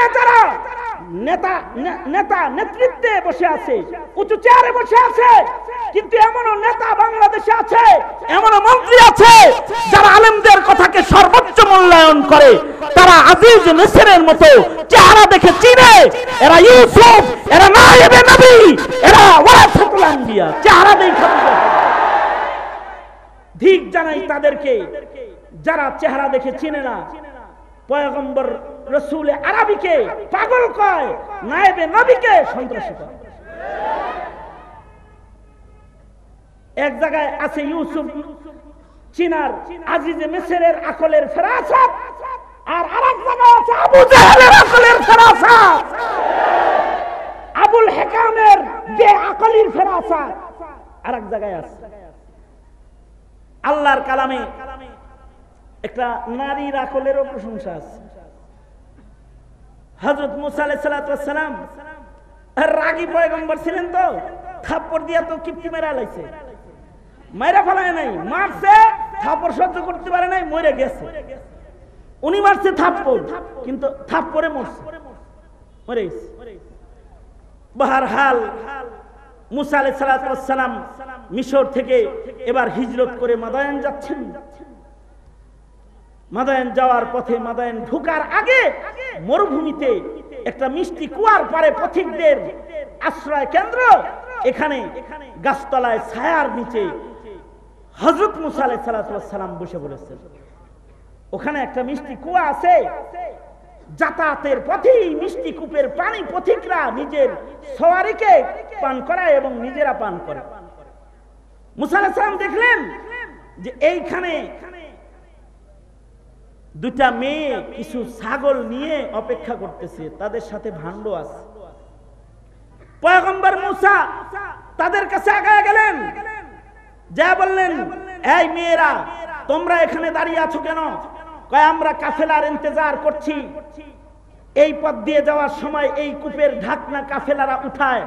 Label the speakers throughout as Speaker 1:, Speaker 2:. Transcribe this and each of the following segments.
Speaker 1: আলেমে যারা নেতা নেতা নেতৃত্বে বসে আছে, উঁচু চেয়ারে বসে আছে, কিন্তু এমনও নেতা বাংলাদেশে আছে, এমনও মন্ত্রী আছে যারা আলেমদের কথাকে সর্বোচ্চ মূল্যায়ন করে। তারা আজিজ মিসরের মতো চেহারা দেখে চিনে এরা ইউসুফ, এরা নায়েবে নবী, এরা ওয়ারাসাতুল আম্বিয়া, চেহারা দেখে ঠিক জানাই তাদেরকে যারা চেহারা দেখে চিনে না। পয়গম্বর রাসূল আরবিকে পাগল কয়, নায়েবে নবীকে সন্ত্রাসী কয়। এক জায়গায় আছে ইউসুফ চিনার আজিজে মিসরের আকলের ফেরাসাত, আর আরেক জায়গায় আছে আবু জাহেলের আকলের ফেরাসাত, আবুল হিকামের বে আকলির ফেরাসাত আরেক জায়গায় আছে। আল্লাহর কালামে একটা নারীর আকলেরও প্রশংসা আছে। হযরত মুসা আলাইহিস সালাতু ওয়াস সালাম রাগী পয়গম্বর ছিলেন, তো থাপ্পড় দিয়া তো কিপ্তি মেরা লাইছে, মাইরা ফেলায় নাই, মারছে, থাপ্পড় সহ্য করতে পারে নাই, মরে গেছে। উনি মারছে থাপ্পড়, কিন্তু থাপ্পড়ে মরছে, মরে গেছে। বাহরহাল মুসা আলাইহিস সালাতু ওয়াস সালাম মিশর থেকে এবার হিজরত করে মাদায়েন যাচ্ছেন। মাদায়েন যাওয়ার পথে, মাদায়েন ঢোকার আগে মরুভূমিতে একটা মিষ্টি কুয়ার পারে পথিকদের আশ্রয় কেন্দ্র, এখানে গাছতলায় ছায়ার নিচে হযরত মুসা আলাইহিস সালাতু ওয়াস সালাম বসে পড়েছেন। ওখানে একটা মিষ্টি কুয়া আছে, যাতায়াতের পথেই মিষ্টি কূপের পানি পথিকরা নিজের সওয়ারিকে পান করায় এবং নিজেরা পান করে। মুসা আলাইহিস সালাম দেখলেন যে এইখানে দুটা মেয়ে কিছু ছাগল নিয়ে অপেক্ষা করতেছে, তাদের সাথে ভাণ্ড আছে। পয়গম্বর মুসা তাদের কাছে আগায় গেলেন, যা বললেন, এই মেয়েরা তোমরা এখানে দাঁড়িয়ে আছো কেন? কয় আমরা কাফেলার ইন্তজার করছি, এই পথ দিয়ে যাওয়ার সময় এই কূপের ঢাকনা কাফেলারা উঠায়,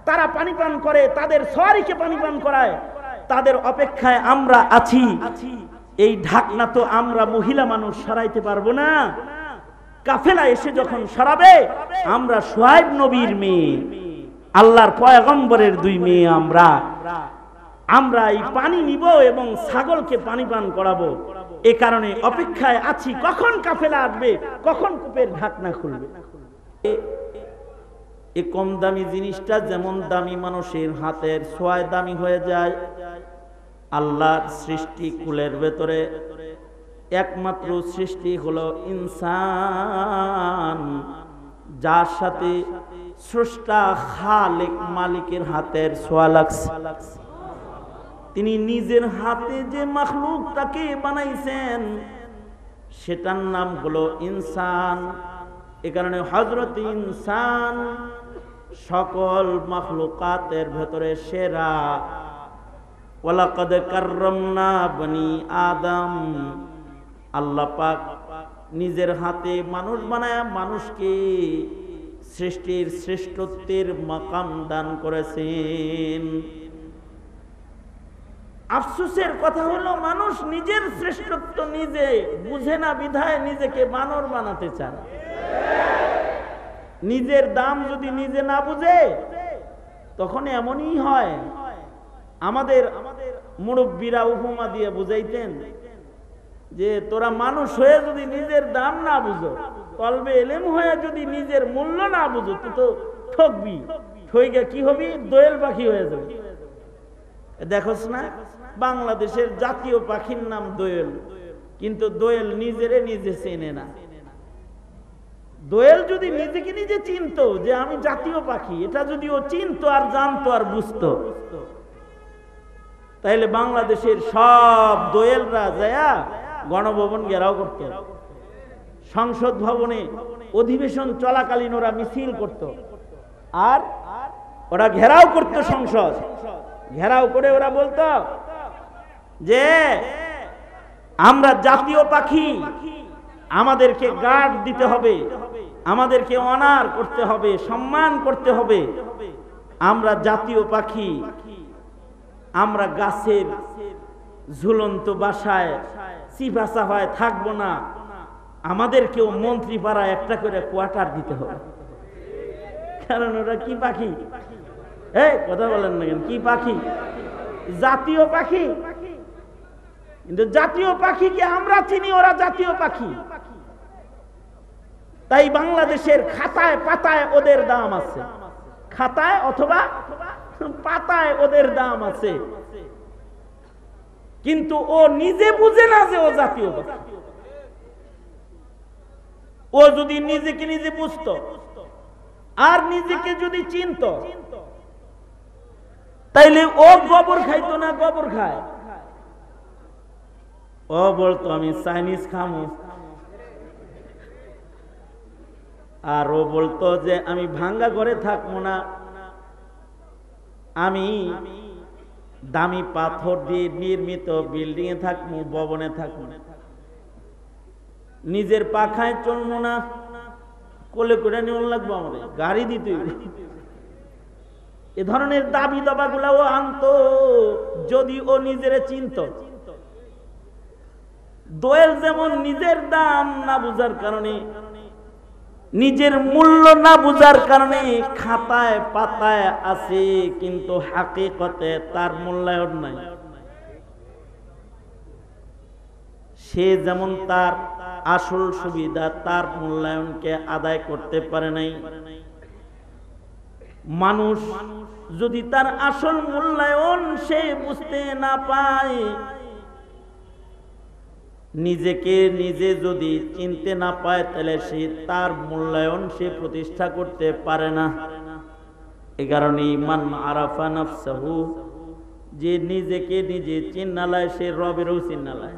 Speaker 1: তারা পানি পান করে, তাদের সওয়ারিকে পানি পান করায়, তাদের অপেক্ষায় আমরা আছি। এই ঢাকনা তো আমরা মহিলা মানুষ সরাইতে পারবো না, কাফেলা এসে যখন সরাবে, আমরা শুআয়ব নবীর মেয়ে, আল্লাহর পয়গম্বরের দুই মেয়ে, আমরা এই পানি নিব এবং ছাগলকে পানি পান করাবো। এ কারণে অপেক্ষায় আছি, কখন কাফেলা আসবে, কখন কূপের ঢাকনা খুলবে। এই কম দামি জিনিসটা যেমন দামি মানুষের হাতের ছোঁয়ায় দামি হয়ে যায়, আল্লাহর সৃষ্টি কুলের ভেতরে একমাত্র সৃষ্টি হলো ইনসান, যার সাথে স্রষ্টা খালেক মালিকের হাতের ছোঁয়া লাগছে। তিনি নিজের হাতে যে মাখলুকটাকে বানাইছেন সেটার নাম হলো ইনসান। এ কারণে হযরত ইনসান সকল মাখলুকাতের ভেতরে সেরা। ওয়ালাকাদ কাররামনা বনি আদম, আল্লাহ পাক নিজের হাতে মানুষ বানায়া মানুষকে সৃষ্টির শ্রেষ্ঠত্বের মাকাম দান করেছেন। আফসোসের কথা হলো মানুষ নিজের শ্রেষ্ঠত্ব নিজে বুঝে না, বিধায় নিজেকে বানর বানাতে চায়। নিজের দাম যদি নিজে না বুঝে তখন এমনই হয়। আমাদের মুরব্বীরা উপমা দিয়ে বুঝাইতেন যে তোরা মানুষ হয়ে যদি নিজের দাম না বুঝো, তলবে এলেম হয়ে যদি নিজের মূল্য না বুঝো, তুই তো ঠকবি, ঠইকে কি হবি, দোয়েল পাখি হয়ে যাবে। দেখোস না, বাংলাদেশের জাতীয় পাখির নাম দোয়েল, কিন্তু দোয়েল নিজেরে নিজে চেনে না। দোয়েল যদি নিজেকে নিজে চিনতো যে আমি জাতীয় পাখি, এটা যদি ও চিনতো আর জানতো আর বুঝতো, তাইলে বাংলাদেশের সব দোয়েলরা যায়া গণভবন ঘেরাও করত, সংসদ ভবনে অধিবেশন চলাকালীন ওরা মিছিল করত, আর ওরা ঘেরাও করত সংসদ। ঘেরাও করে ওরা বলতো যে আমরা জাতীয় পাখি, আমাদেরকে গার্ড দিতে হবে, আমাদেরকে অনার করতে হবে, সম্মান করতে হবে। আমরা জাতীয় পাখি, আমরা গাছের ঝুলন্ত বাসায় চিপা চাপায় থাকবো না, আমাদেরকেও মন্ত্রী পাড়া একটা করে কোয়ার্টার দিতে হবে, কারণ ওরা কি পাখি? এই কথা বলেন না কেন? কি পাখি? জাতীয় পাখি। কিন্তু জাতীয় পাখিকে আমরা চিনি, ওরা জাতীয় পাখি। তাই বাংলাদেশের খাতায় পাতায় ওদের দাম আছে, খাতায় অথবা পাতায় ওদের দাম আছে, কিন্তু ও নিজে বুঝে না যে ও জাতীয় পাখি। ও যদি নিজেকে নিজে বুঝতো আর নিজেকে যদি চিনত, তাইলে ও গোবর খাইতো না, গোবর খায়। ও বলতো আমি চাইনিজ খামো, আর ও বলতো যে আমি ভাঙ্গা ঘরে থাকবো না, আমি দামি পাথর দিয়ে নির্মিত বিল্ডিং এ থাকবো, ভবনে থাকবো, নিজের পাখায় চলবো না, কোলে করে নিয়ে লাগবো, আমাদের গাড়ি দিতে। এ ধরনের দাবি দাবা গুলা ও আনতো যদি ও নিজের চিনত। দোয়েল যেমন নিজের দাম না বুঝার কারণে, নিজের মূল্য না বুঝার কারণে খাতায় পাতায় আছে, কিন্তু হাকিকতে তার মূল্যায়ন নাই। সে যেমন তার আসল সুবিধা, তার মূল্যায়নকে আদায় করতে পারে নাই। মানুষ যদি তার আসল মূল্যায়ন সে বুঝতে না পায়, নিজেকে নিজে যদি চিনতে না পায়, তাহলে সে তার মূল্যায়ন সে প্রতিষ্ঠা করতে পারে না। এ কারণে মান আরাফা নাফসাহু, যে নিজেকে নিজে চিন্নালয়, সে রবেরও চিন্নালয়,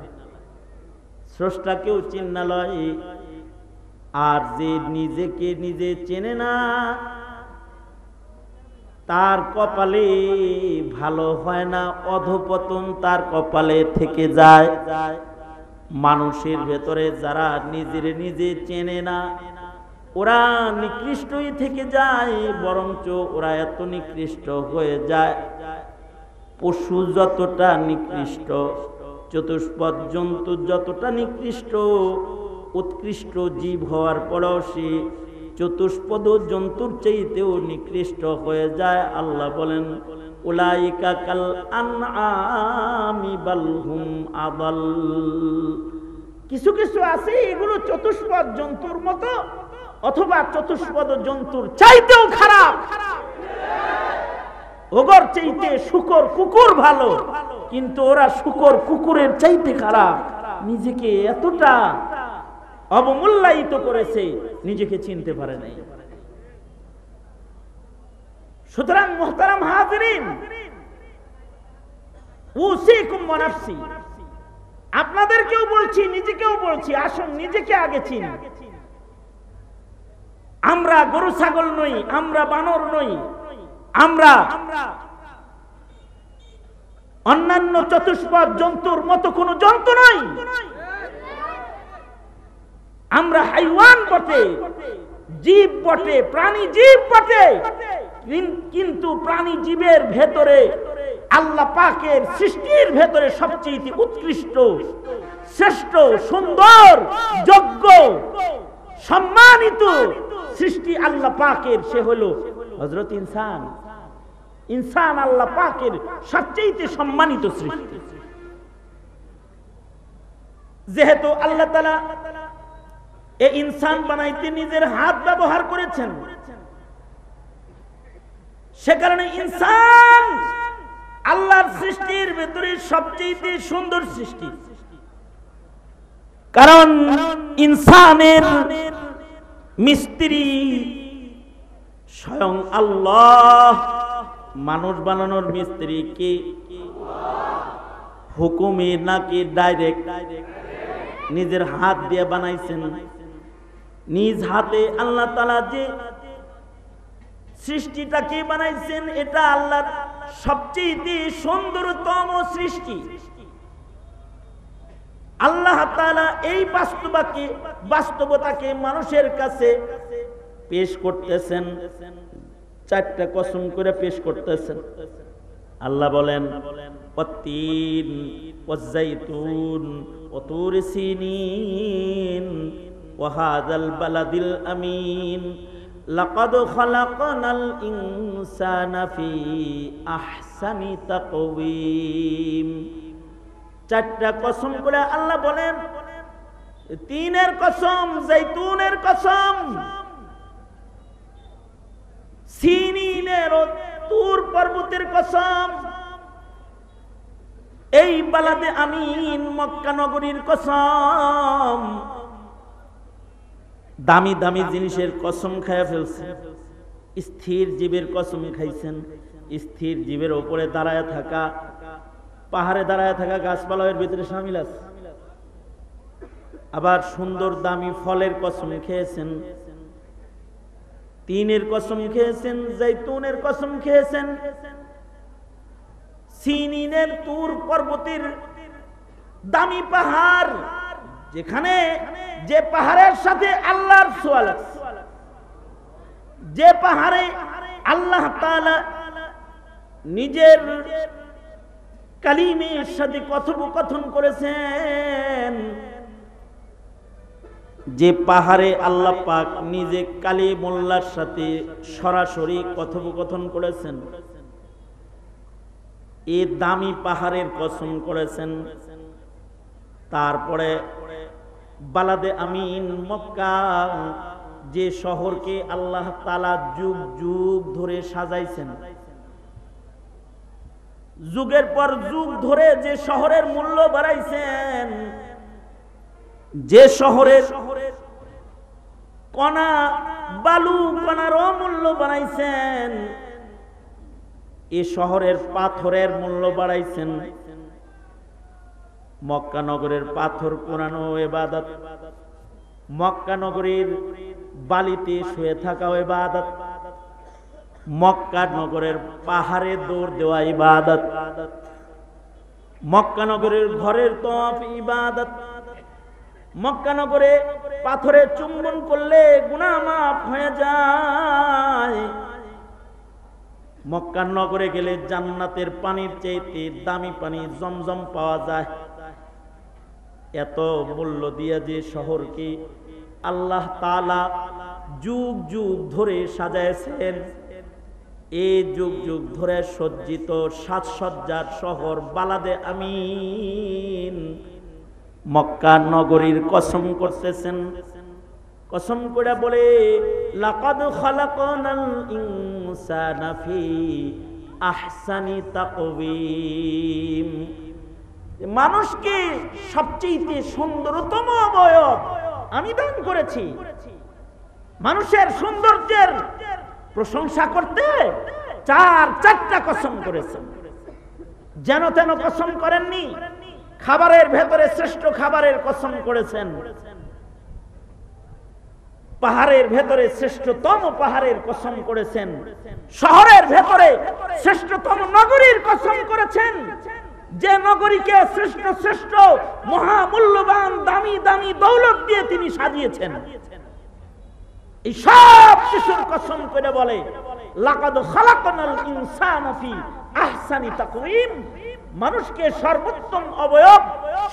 Speaker 1: স্রষ্টাকেও চিন্নালয়। আর যে নিজেকে নিজে চেনে না, তার কপালে ভালো হয় না, অধপতন তার কপালে থেকে যায়। মানুষের ভেতরে যারা নিজের নিজে চেনে না, ওরা নিকৃষ্টই থেকে যায়, বরঞ্চ ওরা এত নিকৃষ্ট হয়ে যায়, পশু যতটা নিকৃষ্ট, চতুষ্পদ জন্তু যতটা নিকৃষ্ট, উৎকৃষ্ট জীব হওয়ার পরেও সে চতুষ্পদ জন্তুর চাইতেও নিকৃষ্ট হয়ে যায়। আল্লাহ বলেন উলাইকা কাল আনআমি বাল হুম আদাল। কিছু কিছু আছে এগুলো চতুষ্পদ জন্তুর মতো, অথবা চতুষ্পদ জন্তুর চাইতেও খারাপ। ওগর চাইতে শুকর কুকুর ভালো, কিন্তু ওরা শুকর কুকুরের চাইতে খারাপ। নিজেকে এতটা অবমূল্যায়িত করেছে, নিজেকে চিনতে পারে নাই। সুতরাং মুহতারাম হাজিরিন, উসিকুম ওয়া নাফসি, আপনাদেরকেও বলছি, নিজেকেও বলছি, আসুন নিজেকে আগে চিনি। আমরা গরু ছাগল নই, আমরা বানর নই, আমরা অন্যান্য চতুষ্পদ জন্তুর মতো কোন জন্তু নই। আমরা হাইওয়ান বটে, জীব বটে, প্রাণী জীব বটে, কিন্তু প্রাণী জীবের ভেতরে আল্লাহ পাকের সৃষ্টির ভেতরে সবচেয়ে উৎকৃষ্ট, শ্রেষ্ঠ, সুন্দর, যোগ্য, সম্মানিত সৃষ্টি আল্লাহ পাকের, সে হলো হযরত ইনসান। ইনসান আল্লাহ পাকের সবচেয়ে সম্মানিত সৃষ্টি। যেহেতু আল্লাহ তাআলা এই ইনসান বানাইতে নিজের হাত ব্যবহার করেছেন, সে কারণে ইনসান আল্লাহর সৃষ্টির ভেতরে সবচেয়ে সুন্দর সৃষ্টি। কারণ ইনসানের মিস্ত্রি স্বয়ং আল্লাহ। মানুষ বানানোর মিস্ত্রি কে? হুকুমে নাকি ডাইরেক্ট? নিজের হাত দিয়ে বানাইছেন, নিজ হাতে আল্লাহ তাআলা যে সৃষ্টিটাকে বানাইছেন, এটা আল্লাহর সবচেয়ে সুন্দরতম সৃষ্টি। আল্লাহ তাআলা এই বাস্তবতাকে মানুষের কাছে পেশ করতেছেন, চারটা কসম করে পেশ করতেছেন। আল্লাহ বলেন ওয়াত্তিন ওয়াজ্জাইতুন ওয়া তুর সিনিন ওয়া হাযাল বালাদিল আমিন লাকাদ খালাকনাল ইনসানা ফি আহসানি তাকওয়িম। চারটা কসম করে আল্লাহ বলেন, তিনের কসম, জৈতুনের কসম, সিনিনের ও তুর পর্বতের কসম, এই বালাদে আমিন মক্কা নগরীর কসম। দামি দামি জিনিসের কসম খায়া ফেলছে, স্থির জীবের কসম খাইছেন। স্থির জীবের উপরে দাঁড়ায় থাকা, পাহাড়ে দাঁড়ায় থাকা গাছপালার ভিতরে শামিল আছে। আবার সুন্দর দামি ফলের কসম খেয়েছেন, তিনের কসম খেয়েছেন, জৈতুনের কসম খেয়েছেন, সিনিনের তুর পর্বতের দামি পাহাড়, যেখানে যে পাহাড়ের সাথে আল্লাহর সোয়াল আছে, যে পাহাড়ে আল্লাহ তাআলা নিজের কালিমের সাথে কথোপকথন করেছেন, যে পাহাড়ে আল্লাহ পাক নিজে কালিমুল্লাহর সাথে সরাসরি কথোপকথন করেছেন, এই দামি পাহাড়ের কসম করেছেন। তারপরে বালাদে আমিন মক্কা, যে শহরকে আল্লাহ তাআলা যুগ যুগ ধরে সাজাইছেন, যুগের পর যুগ ধরে যে শহরের মূল্য বাড়াইছেন, যে শহরের কণা বালু কণারও মূল্য বাড়াইছেন, এ শহরের পাথরের মূল্য বাড়াইছেন। মক্কা নগরের পাথর কোরানো ইবাদত, মক্কা নগরীর বালিতে শুয়ে থাকা ইবাদত, মক্কা নগরের পাহাড়ে দৌড় দেওয়া ইবাদত, মক্কা নগরের ঘরের তওয়াফ ইবাদত, মক্কা নগরে পাথরে চুম্বন করলে গুনাহ মাফ হয়ে যায়, মক্কা নগরে গেলে জান্নাতের পানির চাইতে দামি পানি জমজম পাওয়া যায়। এত মূল্য দিয়ে যে শহরকে আল্লাহ তাআলা যুগ যুগ ধরে সাজাইছেন, এই যুগ যুগ ধরে সজ্জিত সাজসজ্জার শহর বালাদে আমিন মক্কা নগরীর কসম করতেছেন। কসম করে বলে, লাকাদ খালাকনাল ইনসানা ফি আহসানি তাকওয়িম, মানুষকে সবচেয়ে সুন্দরতম অবয়ব আমি দান করেছি। মানুষের সৌন্দর্যের প্রশংসা করতে চারটা কসম করেছেন। যেন তেন কসম করেননি, খাবারের ভেতরে শ্রেষ্ঠ খাবারের কসম করেছেন, পাহাড়ের ভেতরে শ্রেষ্ঠতম পাহাড়ের কসম করেছেন, শহরের ভেতরে শ্রেষ্ঠতম নগরীর কসম করেছেন, যে নগরীকে শ্রেষ্ঠ শ্রেষ্ঠ মহামূল্যবান দামি দামি দৌলত দিয়ে তিনি সাজিয়েছেন। এই সব কিছুর কসম করে বলে, লাকাদ খালাকনাল ইনসানা ফি আহসানি তাকওয়িম, মানুষকে সর্বোত্তম অবয়ব,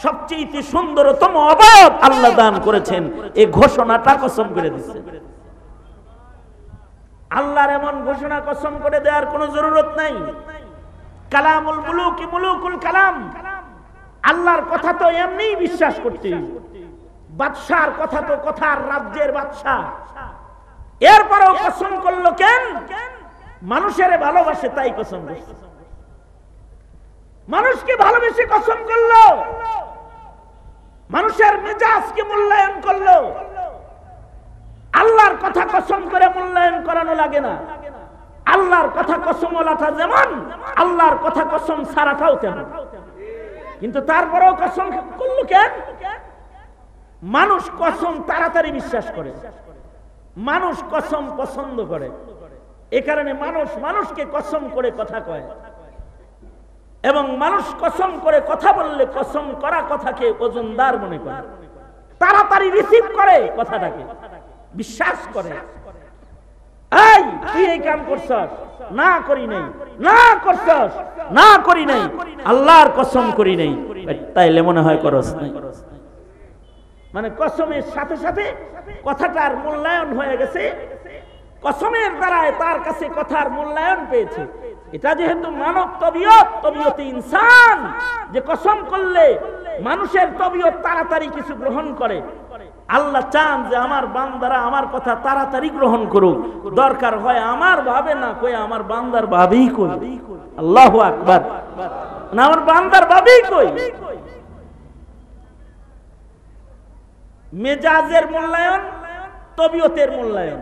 Speaker 1: সবচেয়ে সুন্দরতম অবয়ব আল্লাহ দান করেছেন। এই ঘোষণাটা কসম করে দিচ্ছে। আল্লাহর এমন ঘোষণা কসম করে দেওয়ার কোনো জরুরত নাই। কালামুল মুলুকি মুলুকুল কালাম, আল্লাহর কথা তো এমনিই বিশ্বাস করতে, বাদশার কথা তো কথার রাজ্যের বাদশা, এরপরেও কসম করলো কেন? মানুষের ভালোবাসে তাই কসম করছে। মানুষকে ভালোবেসে কসম করলো, মানুষের মেজাজকে মূল্যায়ন করলো। আল্লাহর কথা কসম করে মূল্যায়ন করানো লাগে না। আল্লাহর কথা কসম ওলাটা যেমন, আল্লাহর কথা কসম সারাটাও তেমন। কিন্তু তারপরেও কসম করলো কেন? মানুষ কসম তাড়াতাড়ি বিশ্বাস করে, মানুষ কসম পছন্দ করে। এ কারণে মানুষ মানুষকে কসম করে কথা কয়, এবং মানুষ কসম করে কথা বললে কসম করা কথাকে ওজনদার মনে করে, তাড়াতাড়ি রিসিভ করে কথাটাকে, বিশ্বাস করে। এই তুই এই কাম করছস, না করি নাই, না করছস, না করি নাই, আল্লাহর কসম করি নাই, তাইলে মনে হয় করস নাই। মানে কসমের সাথে সাথে কথাটার মূল্যায়ন হয়ে গেছে, কসমের দ্বারায় তার কাছে কথার মূল্যায়ন পেয়েছে। এটা যেহেতু মানব তবিয়ত, তবিয়তে ইনসান, যে কসম করলে মানুষের তবিয়ত তাড়াতাড়ি কিছু গ্রহণ করে। আল্লাহ চান যে আমার বান্দারা আমার কথা তাড়াতাড়ি গ্রহণ করুক, দরকার হয় আমার ভাবে না কই আমার বান্দার ভাবেই কই। আল্লাহু আকবার, না আমার বান্দার ভাবেই কই। মেজাজের মূল্যায়ন, তবিয়তের মূল্যায়ন,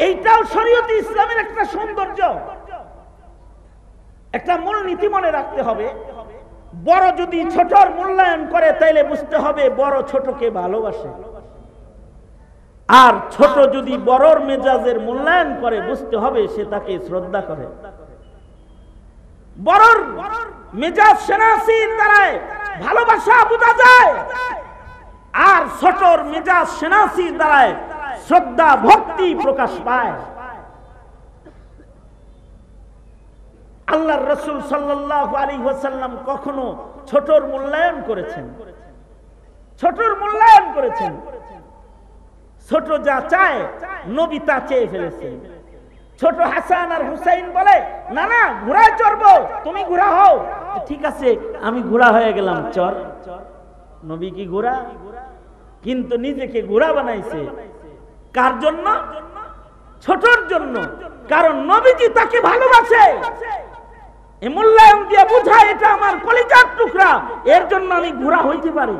Speaker 1: এইটাও শরীয়তে ইসলামের একটা সৌন্দর্য। একটা মূলনীতি মনে রাখতে হবে, বড় যদি ছোটর মূল্যায়ন করে তাইলে বুঝতে হবে বড় ছোটকে ভালোবাসে, আর ছোট যদি বড়র মেজাজের মূল্যায়ন করে বুঝতে হবে সে তাকে শ্রদ্ধা করে। বড়র মেজাজ সেনাসির দ্বারায় ভালোবাসা বোঝা যায়, আর ছোটর মেজাজ সেনাসির দ্বারায় শ্রদ্ধা ভক্তি প্রকাশ পায়। আল্লাহর রাসূল সাল্লাল্লাহু আলাইহি ওয়াসাল্লাম কখনো ছোটর মূল্যায়ন করেছেন, ছোটর মূল্যায়ন করেছেন। ছোট যা চায় নবী তা চেয়ে ফেলেছেন। ছোট হাসান আর হুসাইন বলে না না ঘোড়ায় চড়বো, তুমি ঘোড়া হও। ঠিক আছে আমি ঘোড়া হয়ে গেলাম, চর। নবী কি ঘোড়া? কিন্তু নিজেকে ঘোড়া বানাইছে। কার জন্য? ছোটর জন্য। কারণ নবীজি তাকে ভালোবাসে। এই মূল্যায়ন দিয়ে বুঝায় এটা আমার কলিজার টুকরা, এর জন্য আমি ঘোড়া হইতে পারি।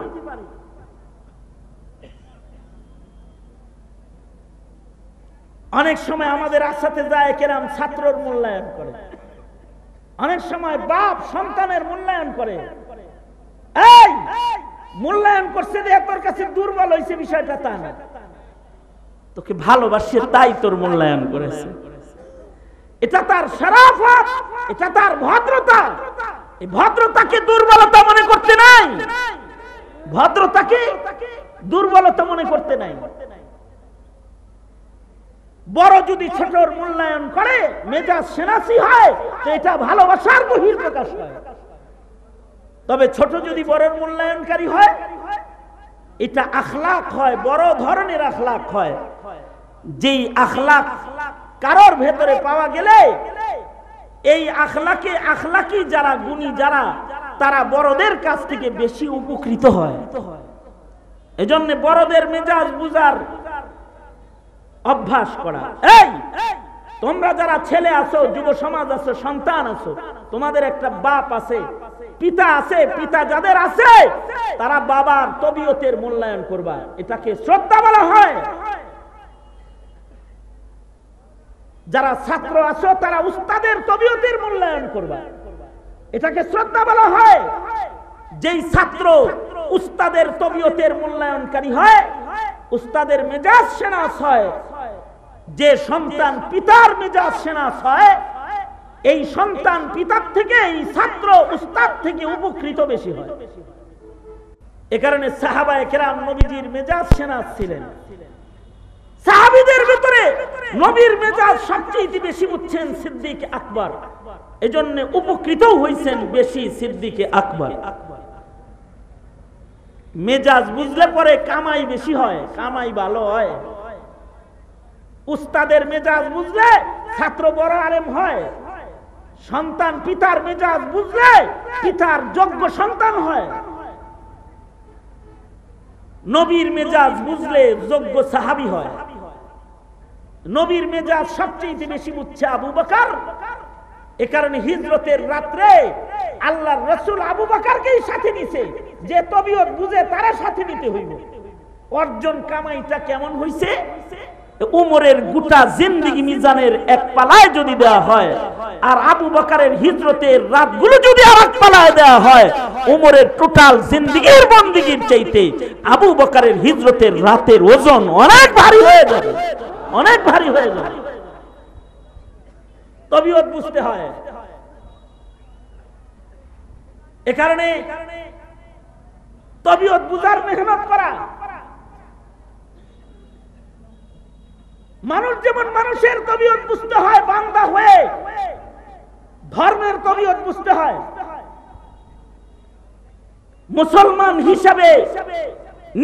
Speaker 1: অনেক সময় আমাদের আসাতে যায় কেরাম ছাত্রর মূল্যায়ন করে, অনেক সময় বাপ সন্তানের মূল্যায়ন করে। এই মূল্যায়ন করছে যে তোর কাছে দুর্বল হয়েছে বিষয়টা তা না, তোকে ভালোবাসে তাই তোর মূল্যায়ন করেছে। এটা তার শরাফত, এটা তার ভদ্রতা। এই ভদ্রতাকে দুর্বলতা মনে করতে নাই, ভদ্রতাকে দুর্বলতা মনে করতে নাই। বড় যদি ছোটর মূল্যায়ন করে মেজাজ সেনাসি হয় তো এটা ভালোবাসার বহিঃপ্রকাশ হয়। তবে ছোট যদি বড়র মূল্যায়নকারী হয় এটা আখলাক হয়, বড় ধরনের আখলাক হয়। যেই আখলাক কারোর ভেতরে পাওয়া গেলে এই আখলাকে, আখলাকি যারা গুণী যারা, তারা বড়দের কাছ থেকে বেশি উপকৃত হয়। এজন্য বড়দের মেজাজ বুঝার অভ্যাস করা। এই তোমরা যারা ছেলে আছো, যুব সমাজ আছো, সন্তান আছো, তোমাদের একটা বাপ আছে, পিতা আছে। পিতা যাদের আছে তারা বাবার তবিয়তের মূল্যায়ন করবা, এটাকে শ্রদ্ধা বলা হয়। যারা ছাত্র আছো তারা উস্তাদের তবিয়তের মূল্যায়ন করবা, এটাকে শ্রদ্ধা বলা হয়। যেই ছাত্র উস্তাদের তবিয়তের মূল্যায়নকারী হয়, উস্তাদের মেজাজ সেনাস হয়। যে সন্তান পিতার মেজাজ সেনাস হয়, এই সন্তান পিতার থেকে, এই ছাত্র উস্তাদ থেকে উপকৃত বেশি হয়। এ কারণে সাহাবায়ে কেরাম নবীজির মেজাজ সেনাস ছিলেন। সাহাবীদের ভিতরে নবীর মেজাজ সবচেয়ে বেশি বুঝছেন সিদ্দিক আকবর, এজন্য উপকৃত হয়েছেন বেশি সিদ্দিক আকবর। মেজাজ বুঝলে পরে কামাই বেশি হয়, কামাই ভালো হয়। উস্তাদের মেজাজ বুঝলে ছাত্র বড় আলেম হয়। সন্তান পিতার মেজাজ বুঝলে পিতার যোগ্য সন্তান হয়। নবীর মেজাজ বুঝলে যোগ্য সাহাবী হয়। নবীর মেজাজ সবচেয়ে বেশি বুঝছে আবু বকর। এ কারণে হিজরতের রাত্রে আল্লাহর রাসূল আবু বকরকেই সাথে নিছে, যে তবিয়ত বুঝে তারা সাথে নিতে হইব। অর্জন কামাইটা কেমন হইছে? উমরের গোটা জিন্দেগি মিজানের এক পালায় যদি দেওয়া হয়, আর আবু বকরের হিজরতের রাতগুলো যদি আরেক পালায় দেওয়া হয়, উমরের টোটাল জিন্দেগির বন্দেগীর চাইতে আবু বকরের হিজরতের রাতের ওজন অনেক ভারী হয়ে যাবে, অনেক ভারী হয়ে যাবে। তবিয়ত বুঝতে হয়। এ কারণে তবিয়ত বুঝার মেহনত করা। মানুষ যেমন মানুষের তবিয়ত বুঝতে হয়, বান্দা হয়ে ধর্মের তবিয়ত বুঝতে হয়। মুসলমান হিসাবে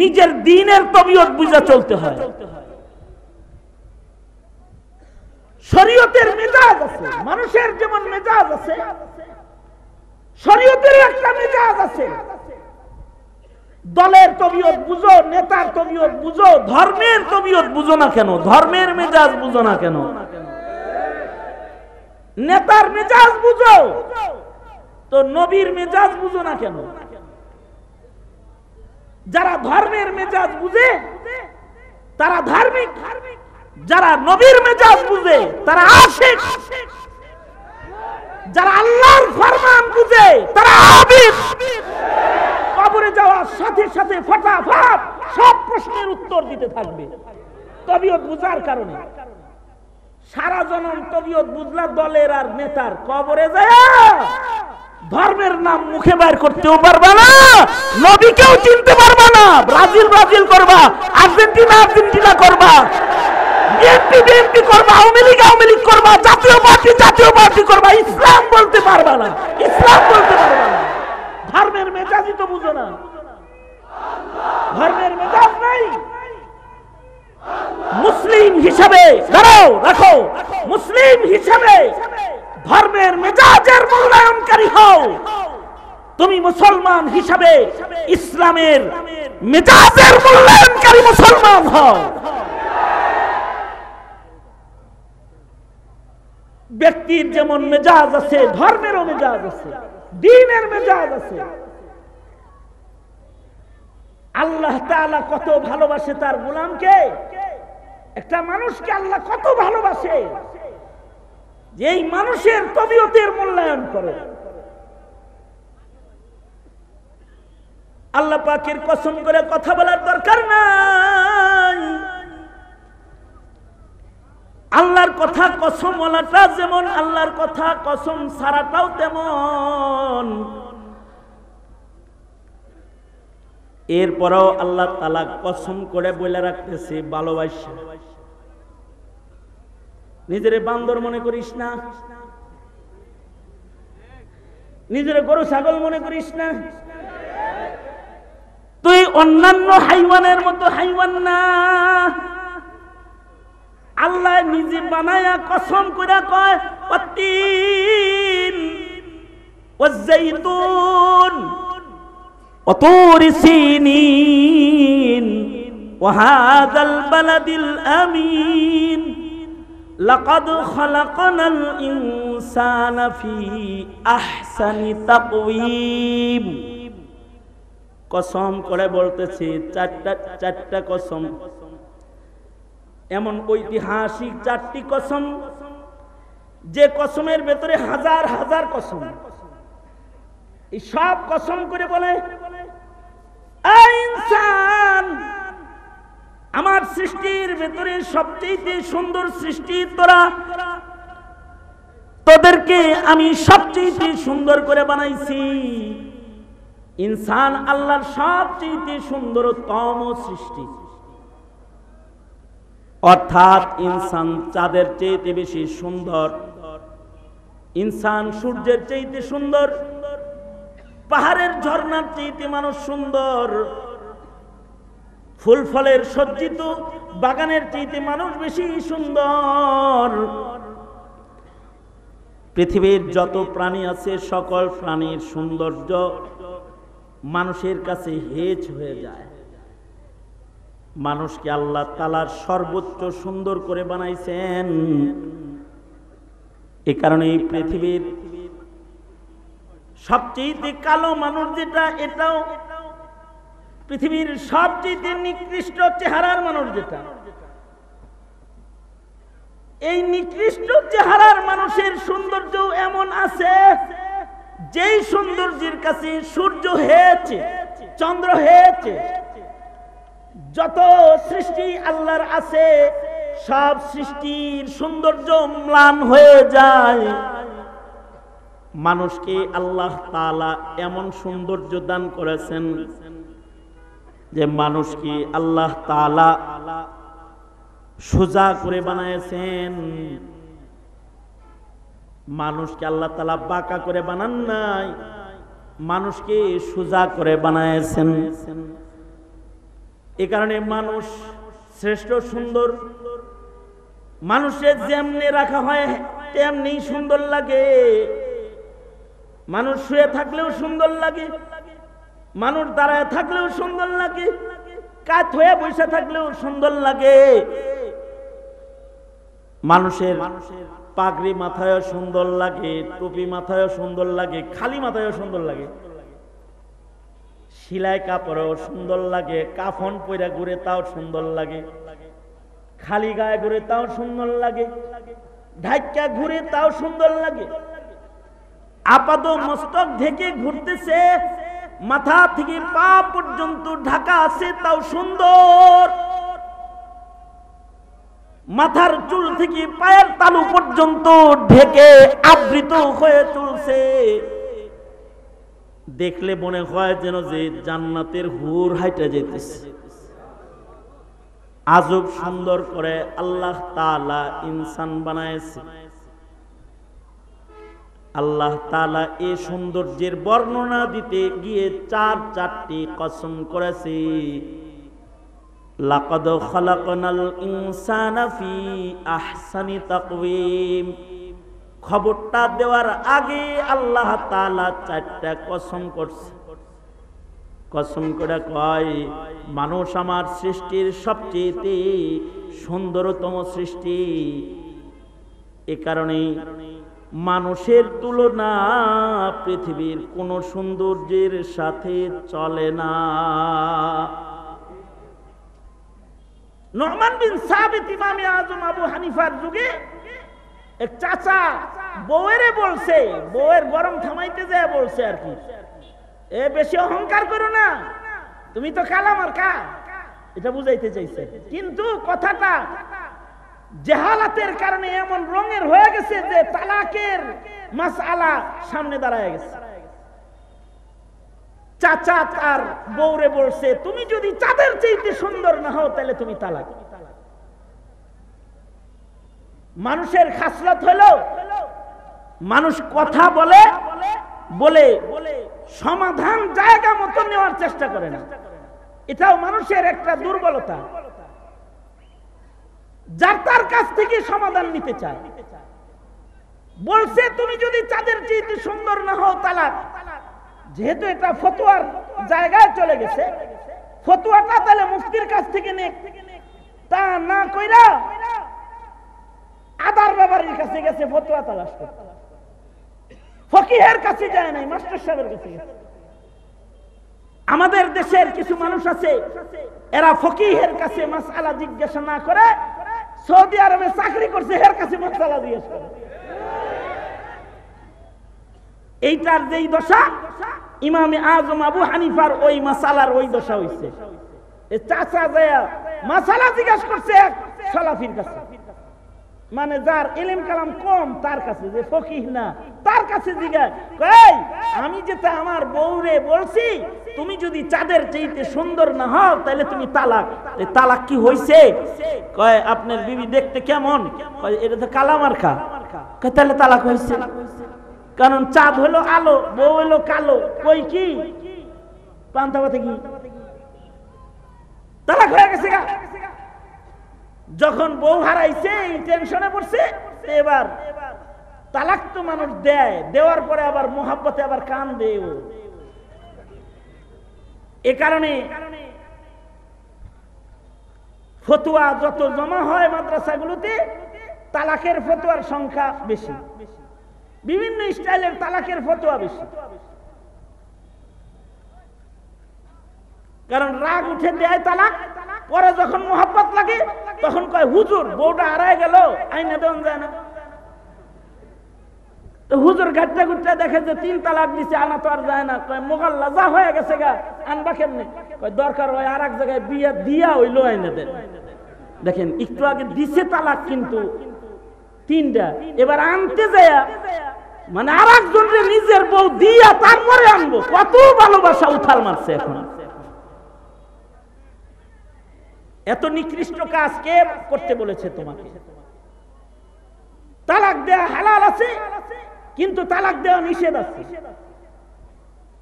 Speaker 1: নিজের দ্বীনের তবিয়ত বুঝা চলতে হয়। শরীয়তের মেজাজ আছে, মানুষের যেমন মেজাজ আছে, শরীয়তের একটা মেজাজ আছে। দলের তবিয়ত বুঝো, নেতার তবিয়ত বুঝো, ধর্মের তবিয়ত বুঝো না কেন? ধর্মের মেজাজ বুঝো না কেন? নেতার মেজাজ বুঝো, তো নবীর মেজাজ বুঝো না কেন? যারা ধর্মের মেজাজ বুঝে তারা ধার্মিক, যারা নবীর মেজাজ বুঝে তারা আশিক, যারা আল্লাহর ফরমান বুঝে তারা আবিদ। কবরে যাওয়ার সাথে সাথে ফটাফট সব প্রশ্নের উত্তর দিতে থাকবে তবিয়ত বুঝার কারণে। সারা জনম তবিয়ত বুঝলা দলের আর নেতার, কবরে যায় ধর্মের নাম মুখে বাইর করতেও পারবা না, নবীকেও চিনতে পারবা না। ব্রাজিল ব্রাজিল করবা, আর্জেন্টিনা আর্জেন্টিনা করবা, বিএনপি বিএনপি করবা, আওয়ামী লীগ করবা, জাতীয় পার্টি করবা, ইসলাম বলতে পারবা না, ইসলাম বলতে পারবা না। ধর্মের মেজাজই তো বুঝো না, ধর্মের মেজাজ নাই। মুসলিম হিসাবে দাঁড়াও, রাখো, মুসলিম হিসাবে ধর্মের মেজাজের মূল্যায়নকারী হও। তুমি মুসলমান হিসাবে ইসলামের মেজাজের মূল্যায়নকারী মুসলমান হও। ব্যক্তির যেমন মেজাজ আছে, ধর্মেরও মেজাজ আছে, দ্বীনের মেজাজ আছে। আল্লাহ তাআলা কত ভালোবাসে তার গোলামকে, একটা মানুষকে আল্লাহ কত ভালোবাসে, এই মানুষের তবিয়তের মূল্যায়ন করে। আল্লাহ পাকের কসম করে কথা বলার দরকার নাই। আল্লাহর কথা কসম বলাটা যেমন, আল্লাহর কথা কসম ছাড়াটাও তেমন। এরপরও আল্লাহ তাআলা কসম করে বলে রাখতেছে ভালোবাসা। নিজেরে বান্দর মনে করিস না, নিজেরে গরু ছাগল মনে করিস না, তুই অন্যান্য হাইওয়ানের মতো হাইওয়ান না। আল্লাহ নিজে বানায়া কসম করে কয়, ওয়াত্তিন ওয়াজ্জাইতুন ওয়াতুরি সিনিন ওয়া হাযাল বালাদিল আমিন লাকাদ খালাকনাল ইনসানা ফি আহসানি তাকওয়িম। কসম করে বলতেছে, চারটা কসম, এমন ঐতিহাসিক চারটি কসম যে কসমের ভেতরে হাজার হাজার কসম। এই সব কসম করে বলে, এই ইনসান, আমার সৃষ্টির ভেতরে সবচেয়ে সুন্দর সৃষ্টি তোরা, তোদেরকে আমি সবচেয়ে সুন্দর করে বানাইছি। ইনসান আল্লাহর সবচেয়ে সুন্দরতম সৃষ্টি, অর্থাৎ ইনসান চাঁদের চেয়ে বেশি সুন্দর, ইনসান সূর্যের চেয়ে সুন্দর, পাহাড়ের ঝর্ণার চেয়ে মানুষ সুন্দর, ফুল ফলের সজ্জিত বাগানের চেয়ে মানুষ বেশি সুন্দর। পৃথিবীর যত প্রাণী আছে সকল প্রাণীর সৌন্দর্য মানুষের কাছে হেজ হয়ে যায়। মানুষকে আল্লাহ তাআলার সর্বোচ্চ সুন্দর করে বানাইছেন। এই কারণে এই পৃথিবীর সবচেয়ে কালো মানুষ যেটা, এটাও পৃথিবীর সবচেয়ে নিকৃষ্ট চেহারার মানুষ যেটা, এই নিকৃষ্ট চেহারার মানুষের সৌন্দর্য এমন আছে যেই সৌন্দর্যের কাছে সূর্য হয়েছে, চন্দ্র হয়েছে, যত সৃষ্টি আল্লাহর আছে সব সৃষ্টির সৌন্দর্য ম্লান হয়ে যায়। মানুষকে আল্লাহ তাআলা এমন সৌন্দর্য দান করেছেন যে মানুষকে আল্লাহ তাআলা সোজা করে বানাইছেন। মানুষকে আল্লাহ তাআলা বাঁকা করে বানান নাই, মানুষকে সোজা করে বানায়েছেন। এ কারণে মানুষ শ্রেষ্ঠ সুন্দর। মানুষের যেমনি রাখা হয় তেমনি সুন্দর লাগে। মানুষ শুয়ে থাকলেও সুন্দর লাগে, মানুষ দাঁড়ায় থাকলেও সুন্দর লাগে, কাত হয়ে বসে থাকলেও সুন্দর লাগে। মানুষের পাগড়ি মাথায়ও সুন্দর লাগে, টুপি মাথায়ও সুন্দর লাগে, খালি মাথায়ও সুন্দর লাগে, সেলাই কাপড়েও সুন্দর লাগে, কাফন পইরা ঘুরে তাও সুন্দর লাগে, খালি গায়ে ঘুরে তাও সুন্দর লাগে, ঢাকা ঘুরে তাও সুন্দর লাগে। আপাদ মস্তক ঢেকে ঘুরতেছে, মাথা থেকে পা পর্যন্ত ঢাকা আছে তাও সুন্দর। মাথার চুল থেকে পায়ের তালু পর্যন্ত ঢেকে আবৃত হয়ে চলছে। দেখলে মনে হয় যেন যে জান্নাতের হুর হাইটা যেতেছে। আজব সুন্দর করে আল্লাহ তাআলা ইনসান বানায়েছে। আল্লাহ তাআলা এই সৌন্দর্যের বর্ণনা দিতে গিয়ে চারটি কসম করেছে। লাকাদ খালাকনাল ইনসানা ফি আহসানি তাকওয়িম। খবরটা দেওয়ার আগে আল্লাহ তাআলা চারটা কসম করছে। কসম করে কয়, মানুষ আমার সৃষ্টির সবচেয়ে সুন্দরতম সৃষ্টি। এ কারণে মানুষের তুলনা পৃথিবীর কোন সৌন্দর্যের সাথে চলে না। নুমান বিন সাবিত ইমামে আজম আবু হানিফার যুগে এক চাচা বউয়েরে বলছে, বউয়ের গরম থামাইতে যায় বলছে আর কি, এ বেশি অহংকার করো না, তুমি তো কালামার কা, এটা বুঝাইতে চাইছে। কিন্তু কথাটা জাহালাতের কারণে এমন রঙের হয়ে গেছে যে তালাকের মাসআলা সামনে দাঁড়ায় গেছে। চাচা তার বউরে বলছে, তুমি যদি চাঁদের চাইতে সুন্দর না হও তাহলে তুমি তালাক। মানুষের খাসলত হলো মানুষ কথা বলে বলে সমাধান জায়গা মতো নেওয়ার চেষ্টা করে না। এটাও মানুষের একটা দুর্বলতা, যার তার কাছ থেকে সমাধান নিতে চায়। বলছে তুমি যদি চাঁদের চাইতে সুন্দর না হও তালাক। যেহেতু এটা ফতোয়ার জায়গায় চলে গেছে, ফতোয়াটা তাহলে মুফতির কাছ থেকে নে, তা না কইরা আদার বাবারির কাছে গেছে ফতোয়া তালাশ করতে। ফকিহের কাছে যায় নাই, মাস্টার সাহেবের কাছে গেছে। আমাদের দেশের কিছু মানুষ আছে, এরা ফকিহের কাছে মাসআলা জিজ্ঞাসা না করে সৌদি আরবে চাকরি করছে, এর কাছে মাসআলা জিজ্ঞেস করে। এইটার যেই দশা ইমামে আজম আবু হানিফার ওই মাসালার ওই দশা হইছে। চাচা যায় মাসালা জিজ্ঞাসা করছে এক সালাফির কাছে, মানে যার ইলম কালাম কম তার কাছে, যে ফকিহ না তার কাছে জিজ্ঞাসা, কই আমি যেটা আমার বউরে বলছি তুমি যদি চাঁদের চাইতে সুন্দর না হও তাহলে তুমি তালাক। তালাক কি হইছে? কয় আপনার বিবি দেখতে কেমন? কয় এটা তো কালামার খা। কয় তাহলে তালাক হইছে, কারণ চাঁদ হলো আলো, বউ হলো কালো। কই কি পান্তাবাতে কি তালাক হয়ে গেছে গা। যখন বউ হারাইছে এই টেনশনে পড়ছে, এবার তালাক তো মানুষ দেয়, দেওয়ার পরে আবার মোহাব্বতে আবার কান দেয়। এ কারণে ফতোয়া যত জমা হয় মাদ্রাসাগুলোতে, তালাকের ফতোয়ার সংখ্যা বেশি, বিভিন্ন স্টাইলের তালাকের ফতোয়া বেশি। কারণ রাগ উঠে দেয় তালাক, পরে যখন মোহাব্বত লাগে তখন কয় হুজুর বউটা হারায় গেল, আইনা দেওয়া যায় না। তো হুজুর ঘাটটা ঘুরতে দেখে যে 3 তালাক দিছে, আনা তো আর যায় না। কয় মোগাল্লা যা হয়ে গেছে গা, আনবা কেমনে? কয় দরকার হয় আর এক জায়গায় বিয়ে দিয়া হইলো আইনা দেন। দেখেন একটু আগে দিছে তালাক কিন্তু 3টা, এবার আনতে যায় মানে আর একজনের নিজের বউ দিয়া তারপরে আনবো। কত ভালোবাসা উথাল মারছে এখন। এত নিকৃষ্ট কাজ কে করতে বলেছে তোমাকে? তালাক দেওয়া হালাল আছে, কিন্তু তালাক দেওয়া নিষেধ আছে।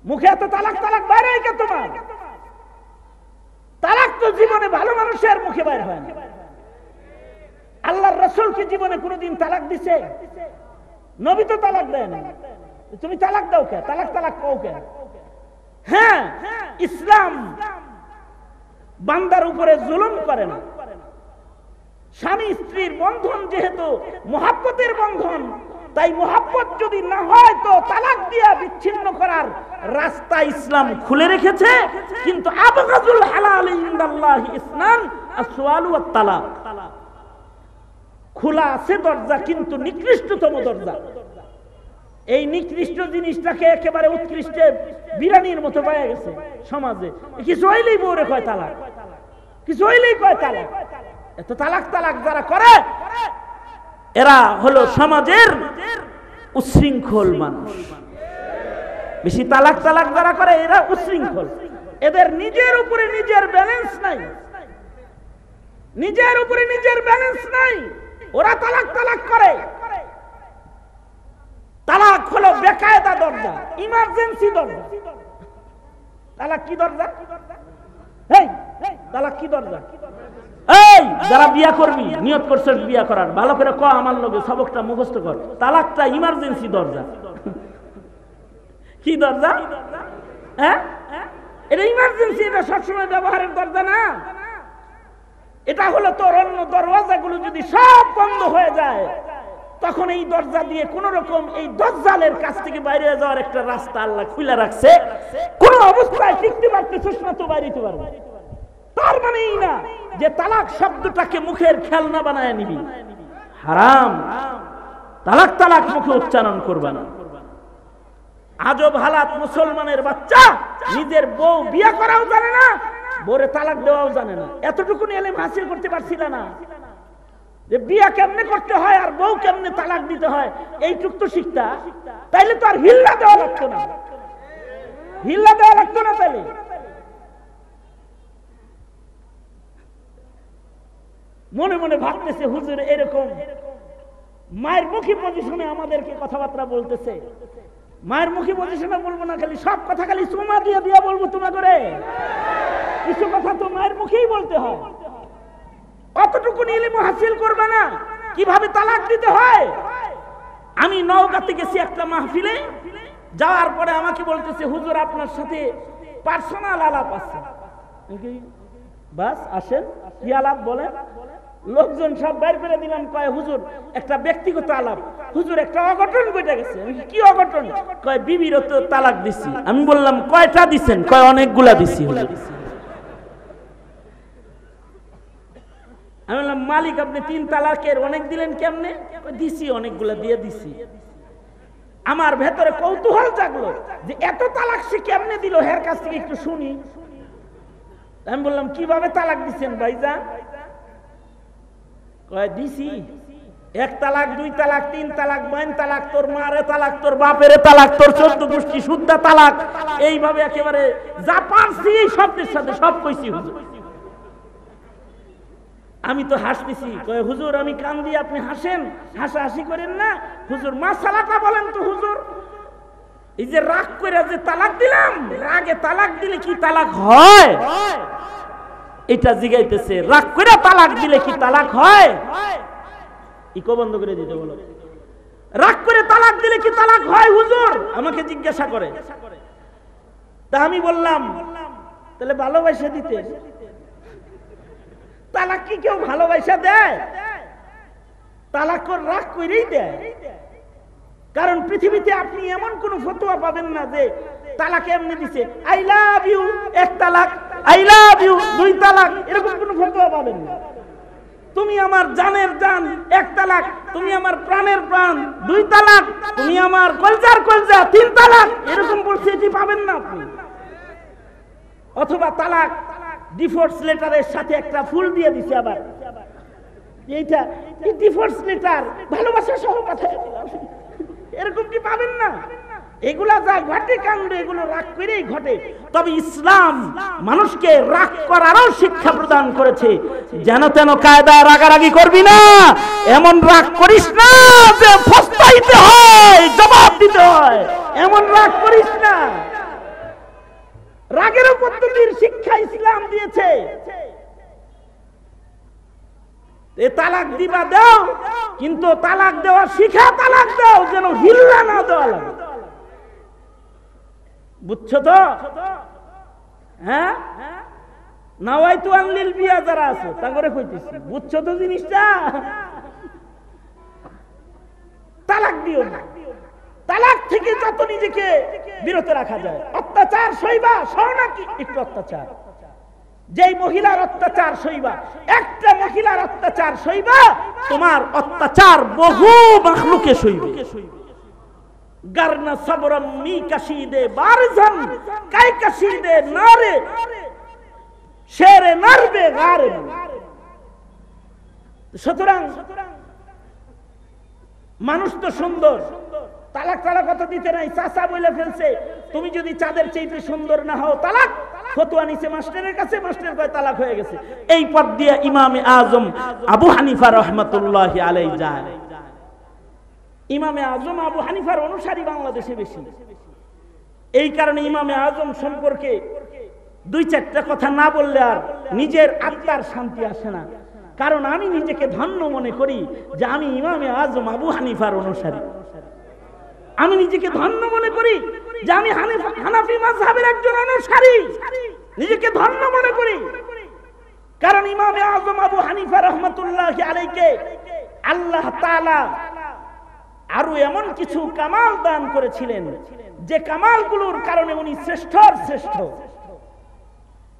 Speaker 1: মুখে এত তালাক তালাক বাইরে হয় কে তোমার? তালাক তো জীবনে ভালো মানুষের মুখে বাইর হয় না। আল্লাহর রাসূল কি জীবনে কোনোদিন তালাক দিছে? নবী তো তালাক দেয় না। তুমি তালাক দাও কে? তালাক তালাক কও কে? হ্যাঁ, ইসলাম বান্দার উপরে জুলুম করে না। স্বামী স্ত্রীর বন্ধন যেহেতু মুহাব্বতের বন্ধন, তাই মুহাব্বত যদি না হয় তো তালাক দিয়া বিচ্ছিন্ন করার রাস্তা ইসলাম খুলে রেখেছে। কিন্তু আবগাজুল হালাল ইনদাল্লাহি ইসনান আসওয়ালু ওয়াত তালাক, খোলা আছে দরজা কিন্তু নিকৃষ্টতম দরজা। এই নিকৃষ্ট জিনিসটাকে একেবারে উৎকৃষ্ট বিরানির মতো পাওয়া গেছে সমাজে। কিছু হইলেই বউরে কয় তালাক, কিছু হইলেই কয় তালাক। এত তালাক তালাক যারা করে এরা হলো সমাজের উচ্ছৃঙ্খল মানুষ। বেশি তালাক তালাক যারা করে এরা উচ্ছৃঙ্খল। এদের নিজের উপরে নিজের ব্যালেন্স নাই, নিজের উপরে নিজের ব্যালেন্স নাই। ওরা তালাক তালাক করে। তালাক হলো বেকায়দা দরজা, ইমার্জেন্সি দরজা। তালাক কি দরজা? এই তালাক কি দরজা? এই যারা বিয়া করবি, নিয়ত করছিস বিয়া করার, ভালো করে ক আমার লগে সবকটা মুখস্থ কর। তালাকটা ইমার্জেন্সি দরজা। কি দরজা? হ্যাঁ, এটা ইমার্জেন্সি, এটা সবসময় ব্যবহারের দরজা না। এটা হলো তোর অন্য দরওয়াজাগুলো যদি সব বন্ধ হয়ে যায়, তখন এই দরজা দিয়ে কোন রকম এই দজ্জালের কাছ থেকে বাইরে যাওয়ার একটা রাস্তা আল্লাহ খুলে রাখছে। কোন অবস্থায় টিকতে পারতেছিস না তো বাইরে যেতে পারবে। তার মানে এই না যে তালাক শব্দটাকে মুখের খেলনা বানায় নিবি। হারাম। তালাক তালাক মুখে উচ্চারণ করবে না। আজব হালাত, মুসলমানের বাচ্চা নিজের বউ বিয়ে করাও জানে না, বউরে তালাক দেওয়াও জানে না। এতটুকুনি ইলম হাসিল করতে পারছিল না যে বিয়া কেমনে করতে হয় আর বউ কেমনে তালাক দিতে হয়, এইটুক তো শিখতা। তাইলে তো আর হিল্লা দেওয়া লাগতো না, হিল্লা দেওয়া লাগতো না। তাইলে মনে মনে ভাবতেছে হুজুর এরকম মায়ের মুখী পজিশনে আমাদেরকে কথাবার্তা বলতেছে। মায়ের মুখী পজিশনে বলবো না, খালি সব কথা খালি চুমা দিয়ে দিয়া বলবো তোমা করে। কিছু কথা তো মায়ের মুখেই বলতে হয়। অতটুকু ইলম হাসিল করবে না কিভাবে তালাক দিতে হয়। আমি নওগাঁতে গেছি একটা মাহফিলে, যাওয়ার পরে আমাকে বলতেছে হুজুর আপনার সাথে পার্সোনাল আলাপ আছে। বাস আসেন, কি আলাপ বলেন? লোকজন সব বাইর করে দিলাম, কয় হুজুর একটা ব্যক্তিগত আলাপ। হুজুর একটা অঘটন ঘটে গেছে। কি অঘটন? কয় বিবির তো তালাক দিছি। আমি বললাম কয়টা দিছেন? কয় অনেকগুলা দিছি। আমি বললাম মালিক আপনি 3 তালাকের অনেক দিলেন কেমনে? দিছি, অনেকগুলা দিয়ে দিছি। আমার ভেতরে কৌতূহল জাগলো যে এত তালাক সে কেমনে দিল, হের কাছ থেকে একটু শুনি। আমি বললাম কিভাবে তালাক দিচ্ছেন ভাইজান? কয় দিছি 1 তালাক, 2 তালাক, 3 তালাক, 9 তালাক, তোর মারে তালাক, তোর বাপের তালাক, তোর 14 গোষ্ঠী শুদ্ধা তালাক। এইভাবে একেবারে যা পারছি এই শব্দের সাথে সব কইছি হুজুর। আমি তো হাসতেছি। কয় হুজুর আমি কান্দি, আপনি হাসেন, হাসাহাসি করেন না। হুজুর মাসালাটা বলেন তো হুজুর। এই যে রাগ করে যে তালাক দিলাম, রাগে তালাক দিলে কি তালাক হয় এটা জিগাইতেছে। রাগ করে তালাক দিলে কি তালাক হয়? ইকো বন্ধ করে দিতে বলো। রাগ করে তালাক দিলে কি তালাক হয় হুজুর? আমাকে জিজ্ঞাসা করে। তা আমি বললাম তাহলে ভালোবাসা দিতে। তালাক কি কেউ ভালোবাসা দেয়? তালাক রাগ করেই দেয়। কারণ পৃথিবীতে আপনি এমন কোন ফতোয়া পাবেন না যে তালাক এমনি দিছে, আই লাভ ইউ 1 তালাক, আই লাভ ইউ 2 তালাক, এরকম কোন ফতোয়া পাবেন না। তুমি আমার জানের জান 1 তালাক, তুমি আমার প্রাণের প্রাণ 2 তালাক, তুমি আমার কলজার কলজা 3 তালাক, এরকম বলছে এটি পাবেন না আপনি। অথবা তালাক ডিভোর্স লেটারের সাথে একটা ফুল দিয়ে দিছে আবার, এইটা এই ডিভোর্স লেটার ভালোবাসা সহ পাঠায় দিলাম, এরকম কি পাবেন না? এগুলা যা ঘটে কাণ্ড এগুলো রাগ করেই ঘটে। তবে ইসলাম মানুষকে রাগ করারও শিক্ষা প্রদান করেছে। যেন তেন কায়দা রাগারাগি করবি না, এমন রাগ করিস না যে ফস্তাইতে হয়, জবাব দিতে হয়, এমন রাগ করিস না। রাগের পদ্ধতির শিক্ষা ইসলাম দিয়েছে। এ তালাক দিবা দাও, কিন্তু তালাক দেওয়া শিখা তালাক দাও, যেন হিল্লা না দেওয়া লাগে। বুঝছো তো? হ্যাঁ, নাওয়াইতু আনলিল বিয়া যারা আছে তা করে কইতেছি, বুঝছো তো জিনিসটা? তালাক দিও না, তালাক থেকে যত নিজেকে বিরত রাখা যায়। অত্যাচার সইবা, সও নাকি একটু অত্যাচার, যেই মহিলার অত্যাচার সইবা, একটা মহিলার অত্যাচার সইবা, তোমার অত্যাচার বহু মাখলুকে সইবে। গারনা সবরম মি কাশিদে বারজান কাই কাশিদে নারে শেরে নারবে গারে। সুতরাং মানুষ তো সুন্দর, তালাক তালাক কত দিতে নাই, চাচা বলে ফেলছে তুমি যদি চাঁদের চাইতে সুন্দর না হও তালাক। ফতোয়া নিছে মাস্টারের কাছে, মাস্টার কয় তালাক হয়ে গেছে। এই পথ দিয়ে ইমামে আজম আবু হানিফা রাহমাতুল্লাহি আলাইহি যায়। ইমামে আজম আবু হানিফার অনুসারী বাংলাদেশে বেশি। এই কারণে ইমামে আজম সম্পর্কে দুই চারটা কথা না বললে আর নিজের আত্মার শান্তি আসে না। কারণ আমি নিজেকে ধন্য মনে করি যে আমি ইমামে আজম আবু হানিফার অনুসারী। আমি নিজেকে ধন্য মনে করি যে আমি হানাফি মাযহাবের একজন অনুসারী, নিজেকে ধন্য মনে করি। কারণ ইমামে আজম আবু হানিফা রাহমাতুল্লাহি আলাইহি আল্লাহ তাআলা আরো এমন কিছু কামাল দান করেছিলেন যে কামালগুলোর কারণে উনি শ্রেষ্ঠর শ্রেষ্ঠ।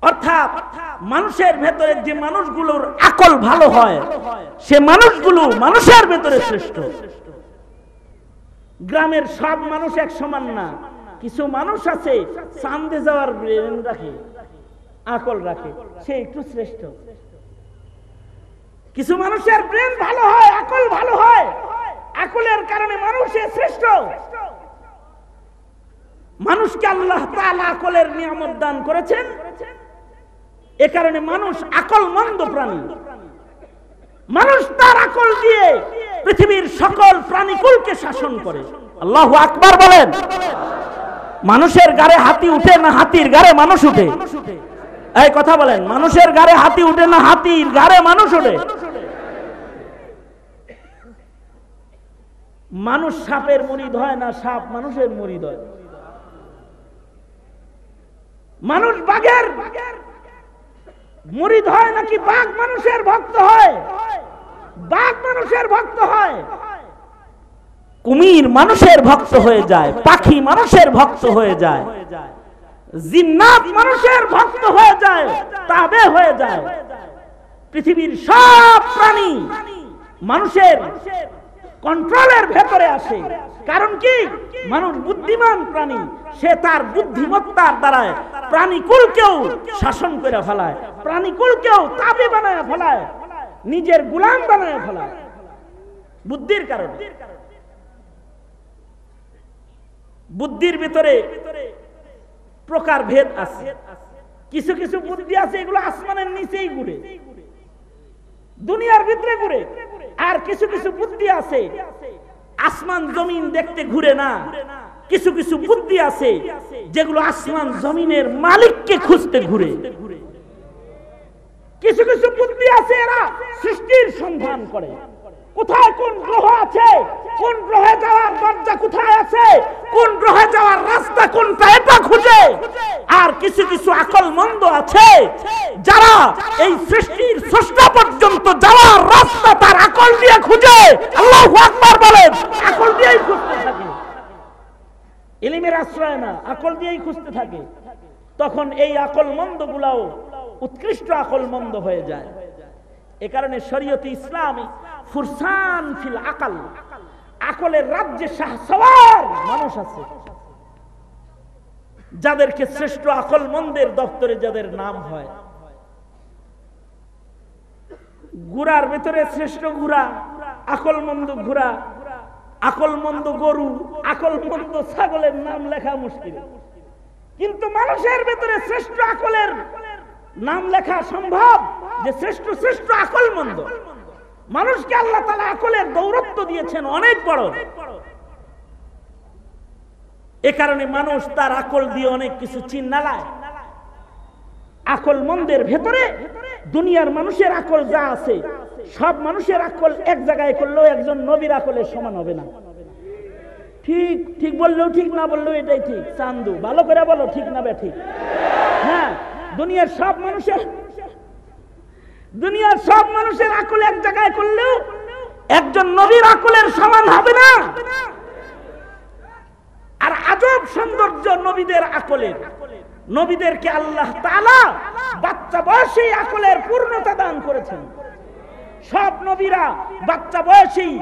Speaker 1: অর্থাৎ মানুষের ভেতরে যে মানুষগুলোর আকল ভালো হয়, সে মানুষগুলো মানুষের ভেতরে শ্রেষ্ঠ। গ্রামের সব মানুষ এক সমান না, কিছু মানুষ আছে চাঁদে যাওয়ার ব্রেন রাখে, আকল রাখে, সে একটু শ্রেষ্ঠ। কিছু মানুষের ব্রেন ভালো হয়, আকল ভালো হয়, আকলের কারণে মানুষের শ্রেষ্ঠ। মানুষকে আল্লাহ তাআলা আকলের নিয়ামত দান করেছেন, এ কারণে মানুষ আকলমন্দ প্রাণী। মানুষ তার আকল দিয়ে পৃথিবীর সকল প্রাণীকুলকে শাসন করে। আল্লাহু আকবার বলেন। মানুষের গাড়ে হাতি উঠে না হাতির গাড়ে মানুষ উঠে? এই কথা বলেন, মানুষের গাড়ে হাতি উঠে না হাতির গাড়ে মানুষ উঠে? মানুষ সাপের মুরিদ হয় না সাপ মানুষের মুরিদ হয়? মানুষ বাঘের মুরিদ হয় নাকি বাঘ মানুষের ভক্ত হয়? বাঘ মানুষের ভক্ত হয়। কুমির মানুষের ভক্ত হয়ে যায়, পাখি মানুষের ভক্ত হয়ে যায়, জিন্নাত মানুষের ভক্ত হয়ে যায়, তাবে হয়ে যায়। পৃথিবীর সব প্রাণী মানুষের কন্ট্রোলের ভেতরে আসে। কারণ কি? মানুষ বুদ্ধিমান প্রাণী, সে তার বুদ্ধিমত্তার দ্বারা প্রাণীকুলকেও শাসন করে ফেলায়, প্রাণীকুলকেও তাবে বানায় ফেলায়, নিজের গোলাম বানায় ফেলায় বুদ্ধির কারণে। বুদ্ধির ভিতরে প্রকার ভেদ আছে। কিছু কিছু বুদ্ধি আছে এগুলো আসমানের নিচেই ঘুরে, দুনিয়ার ভিতরে ঘুরে। আর কিছু কিছু বুদ্ধি আছে আসমান জমিন দেখতে ঘুরে না। কিছু কিছু বুদ্ধি আছে যেগুলো আসমান জমিনের মালিককে খুঁজতে ঘুরে। কিছু কিছু বুদ্ধি আছে এরা সৃষ্টির সন্ধান করে, কোথায় কোন গ্রহ আছে, কোন গ্রহে যাওয়ার দরজা কোথায় আছে, কোন গ্রহে যাওয়ার রাস্তা কোনটা, এটা খুঁজে। আর কিছু কিছু আকলমন্দ আছে যারা এই সৃষ্টির স্রষ্টা পর্যন্ত যাওয়ার রাস্তা তার আকল দিয়ে খুঁজে। আল্লাহু আকবার বলেন। আকল দিয়েই খুঁজতে থাকে, ইলমের আশ্রয় না, আকল দিয়েই খুঁজতে থাকে। তখন এই আকলমন্দ গুলাও উৎকৃষ্ট আকলমন্দ হয়ে যায়। এ কারণে শরীয়তে ইসলামী ফুরসান ফিল আকল, আকলের রাজ্যে শাহসওয়ার মানুষ আছে যাদেরকে শ্রেষ্ঠ আকলমন্দের দপ্তরে যাদের নাম হয়। ঘোড়ার ভিতরে শ্রেষ্ঠ ঘোড়া, আকলমন্দ ঘোড়া, আকলমন্দ গরু, আকলমন্দ ছাগলের নাম লেখা মুশকিল। কিন্তু মানুষের ভিতরে শ্রেষ্ঠ আকলের নাম লেখা সম্ভব, যে শ্রেষ্ঠ শ্রেষ্ঠ আকলমন্দ মানুষকে আল্লাহ তাআলা আকলের দৌরত্ব দিয়েছেন অনেক বড়। এ কারণে মানুষ তার আকল দিয়ে অনেক কিছু চিন্তালায়। আকল মন্দের ভেতরে দুনিয়ার মানুষের আকল যা আছে সব মানুষের আকল এক জায়গায় করলেও একজন নবীর আকলের সমান হবে না। ঠিক ঠিক বললেও ঠিক, না বললেও এটাই ঠিক। চান্দু ভালো করে বলো, ঠিক না ঠিক? হ্যাঁ, দুনিয়ার সব মানুষের আকল এক জায়গায় করলেও একজন নবীর আকলের সমান হবে না। আর আজব সৌন্দর্য নবীদের আকলের, নবীদেরকে আল্লাহ তাআলা বাচ্চা বয়সেই আকলের পূর্ণতা দান করেছেন। সব নবীরা বাচ্চা বয়সেই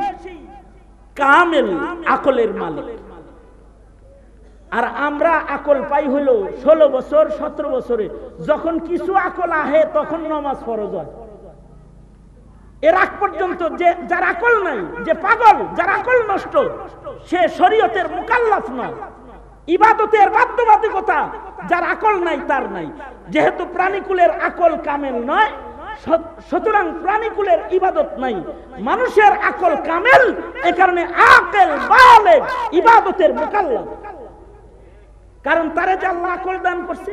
Speaker 1: কামেল আকলের মালিক। আর আমরা আকল পাই হলো 16 বছর 17 বছরে, যখন কিছু আকল আহে তখন নামাজ ফরজ হয়। এর আগ পর্যন্ত যে যার আকল নাই, যে পাগল, যার আকল নষ্ট, সে শরীয়তের মুকাল্লাফ নয়। ইবাদতের বাধ্যবাধকতা যার আকল নাই তার নাই। যেহেতু প্রাণীকুলের আকল কামেল নয়, সুতরাং প্রাণীকুলের ইবাদত নাই। মানুষের আকল কামেল, এ কারণে আকেল বালেগ ইবাদতের মুকাল্লাফ। কারণ তারে যে আল্লাহ আকল দান করছে,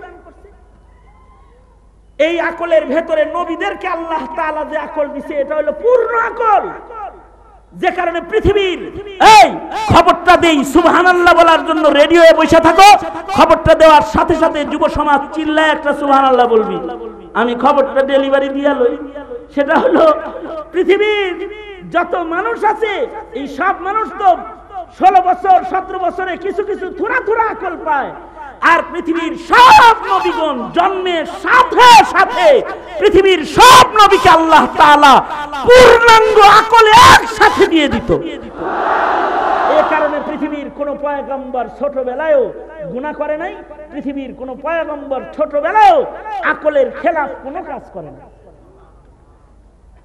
Speaker 1: এই আকলের ভেতরে নবীদেরকে আল্লাহ তাআলা যে আকল দিছে এটা হলো পূর্ণ আকল। যে কারণে পৃথিবীর এই খবরটা দেই, সুবহানাল্লাহ বলার জন্য রেডিওয়ে বসে থাকো। খবরটা দেওয়ার সাথে সাথে যুব সমাজ চিল্লায় একটা সুবহানাল্লাহ বলবি। আমি খবরটা ডেলিভারি দিয়া লই। সেটা হলো পৃথিবীর যত মানুষ আছে, এই সব মানুষ তো 16 বছর 17 বছরে কিছু কিছু থোড়া থোড়া আকল পায়। আর পৃথিবীর সব নবীগণ জন্মের সাথে সাথে পৃথিবীর সব নবীকে আল্লাহ তাআলা পূর্ণাঙ্গ আকল একসাথে দিয়ে দিত। এই কারণে পৃথিবীর কোন পয়গম্বর ছোটবেলায়ও গুনাহ করে নাই। পৃথিবীর কোন পয়গম্বর ছোটবেলায়ও আকলের খেলাফ কোনো কাজ করে না,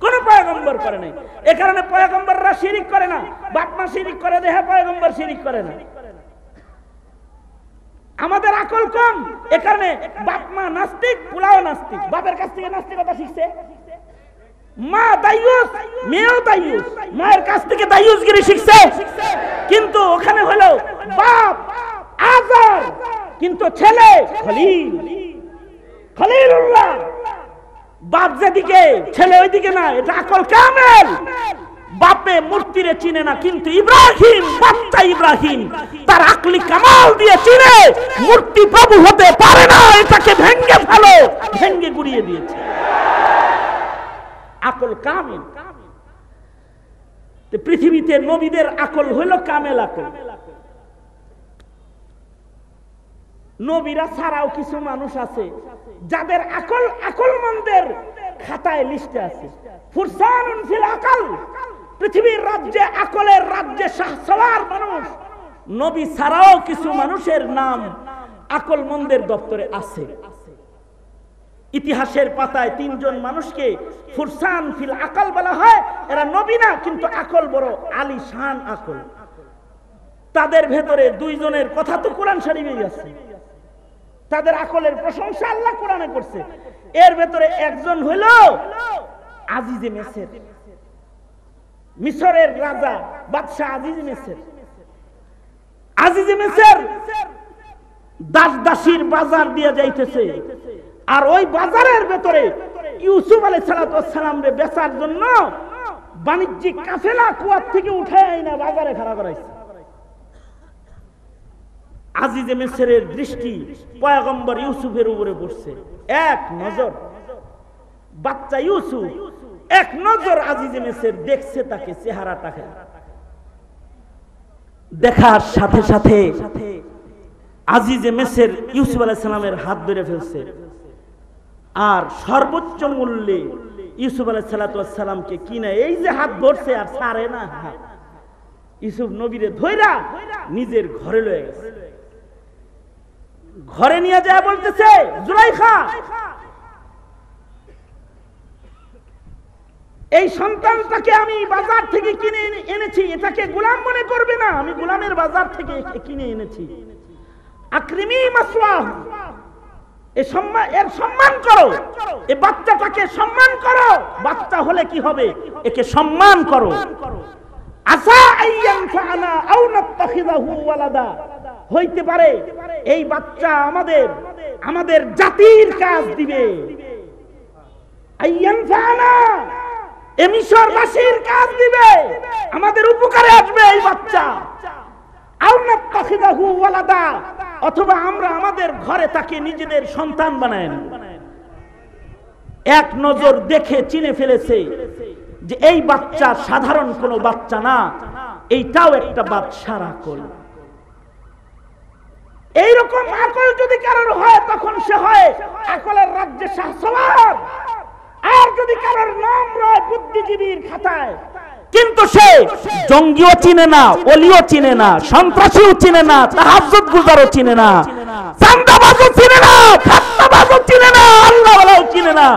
Speaker 1: কোন পয়গম্বর করে নাই। এই কারণে পয়গম্বররা শিরিক করে না। বাপ মা শিরিক করে, দেহে পয়গম্বর শিরিক করে না। আমাদের আকল কম, এ কারণে বাপ মা নাস্তিক, পোলাও নাস্তিক। বাপের কাছ থেকে নাস্তিকতা শিখছে, মা দাইয়ুস, মেয়েও দাইয়ুস, মায়ের কাছ থেকে দাইয়ুসগিরি শিখছে। কিন্তু ওখানে হলো বাপ আযার, কিন্তু ছেলে খলিল, খলিলুল্লাহ। বাপ যেদিকে ছেলে ওইদিকে না, এটা আকল কামেল। বাপে মূর্তিরে চিনে না, কিন্তু ইব্রাহিম, বাচ্চা ইব্রাহিম তার আকলি কামাল দিয়ে চিনে মূর্তি প্রভু হতে পারে না, এটাকে ভেঙ্গে ফেলো, ভেঙ্গে গুড়িয়ে দিয়েছে। আকল কামেল। পৃথিবীতে নবীদের আকল হলো কামেল আকল। নবীরা ছাড়াও কিছু মানুষ আছে যাদের আকল আকলমন্দের খাতায় লিস্টে আছে। ফুরসানুন ফিল আকল, পৃথিবীর রাজ্যে আকলের রাজ্যে শাহসওয়ার মানুষ। নবী ছাড়াও কিছু মানুষের নাম আকলমন্দের দপ্তরে আছে। ইতিহাসের পাতায় 3 জন মানুষকে ফুরসান ফিল আকল বলা হয়। এরা নবী না, কিন্তু আকল বড় আলিশান আকল। তাদের ভেতরে 2 জনের কথা তো কোরআন শরীফেই আছে। তাদের আকলের প্রশংসা আল্লাহ কোরআনে করছে। এর ভেতরে একজন হলো আজিজে মিসর, মিশরের রাজা বাদশা আজিজে মিসর। আজিজে মিসর দাস দাসীর বাজার দিয়ে যাইতেছে, আর ওই বাজারের ভেতরে ইউসুফ আলাইহিস সালাম রে বেচার জন্য বাণিজ্যিক কাফেলা কুয়ার থেকে উঠায় আইনা বাজারে খাড়া করাইছে। আজিজে মিসরের দৃষ্টি পয়গম্বর ইউসুফের উপরে পড়ছে। এক নজর বাচ্চা ইউসুফ, এক নজর আজিজে মিসর দেখছে তাকে, চেহারাটাকে দেখার সাথে সাথে আজিজে মিসর ইউসুফ আলাইহিস সালামের হাত ধরে ফেলছে। আর সর্বোচ্চ মূল্যে ইউসুফ আলাইহিস সালামকে কিনে এই যে হাত ধরছে আর ছাড়ে না হাত, ইউসুফ নবীরে ধইরা নিজের ঘরে লয়ে গেছে। ঘরে নিয়ে যায় বলতেছে, জুলাইখা, এই সন্তানটাকে আমি বাজার থেকে কিনে এনেছি, এটাকে গোলাম মনে করবে না, আমি গোলামের বাজার থেকে কিনে এনেছি। আকরিমি মাসওয়াহ, এর সম্মান করো, এই বাচ্চাটাকে সম্মান করো। বাচ্চা হলে কি হবে, একে সম্মান করো। আসা আইয়ানফানা আও নাত্তাখিযাহু ওয়ালাদা, হইতে পারে এই বাচ্চা আমাদের আমাদের জাতির কাজ দিবে, আইয়ানফানা এই মিশরবাসীর কাজ দিবে, আমাদের উপকারে আসবে এই বাচ্চা। আউনাত্তাখিদাহু ওয়ালাদা, অথবা আমরা আমাদের ঘরে তাকে নিজেদের সন্তান বানায় নেব। এক নজর দেখে চিনে ফেলেছে যে এই বাচ্চা সাধারণ কোনো বাচ্চা না, এইটাও একটা বাদশার আকল। এইরকম আকল যদি কারোর হয় তখন সে হয় আকলের রাজ্যে শাহসওয়ার। আর যদি কারোর নাম রয় বুদ্ধিজীবীর খাতায়, কিন্তু সে জঙ্গিও চিনে না, ওলিও চিনে না, সন্ত্রাসীও চিনে না, তাহাজ্জুদ গুজারও চিনে না, চাঁদাবাজও চিনে না, খাত্তাবাজও চিনে না, আল্লাহওয়ালাও চিনে না।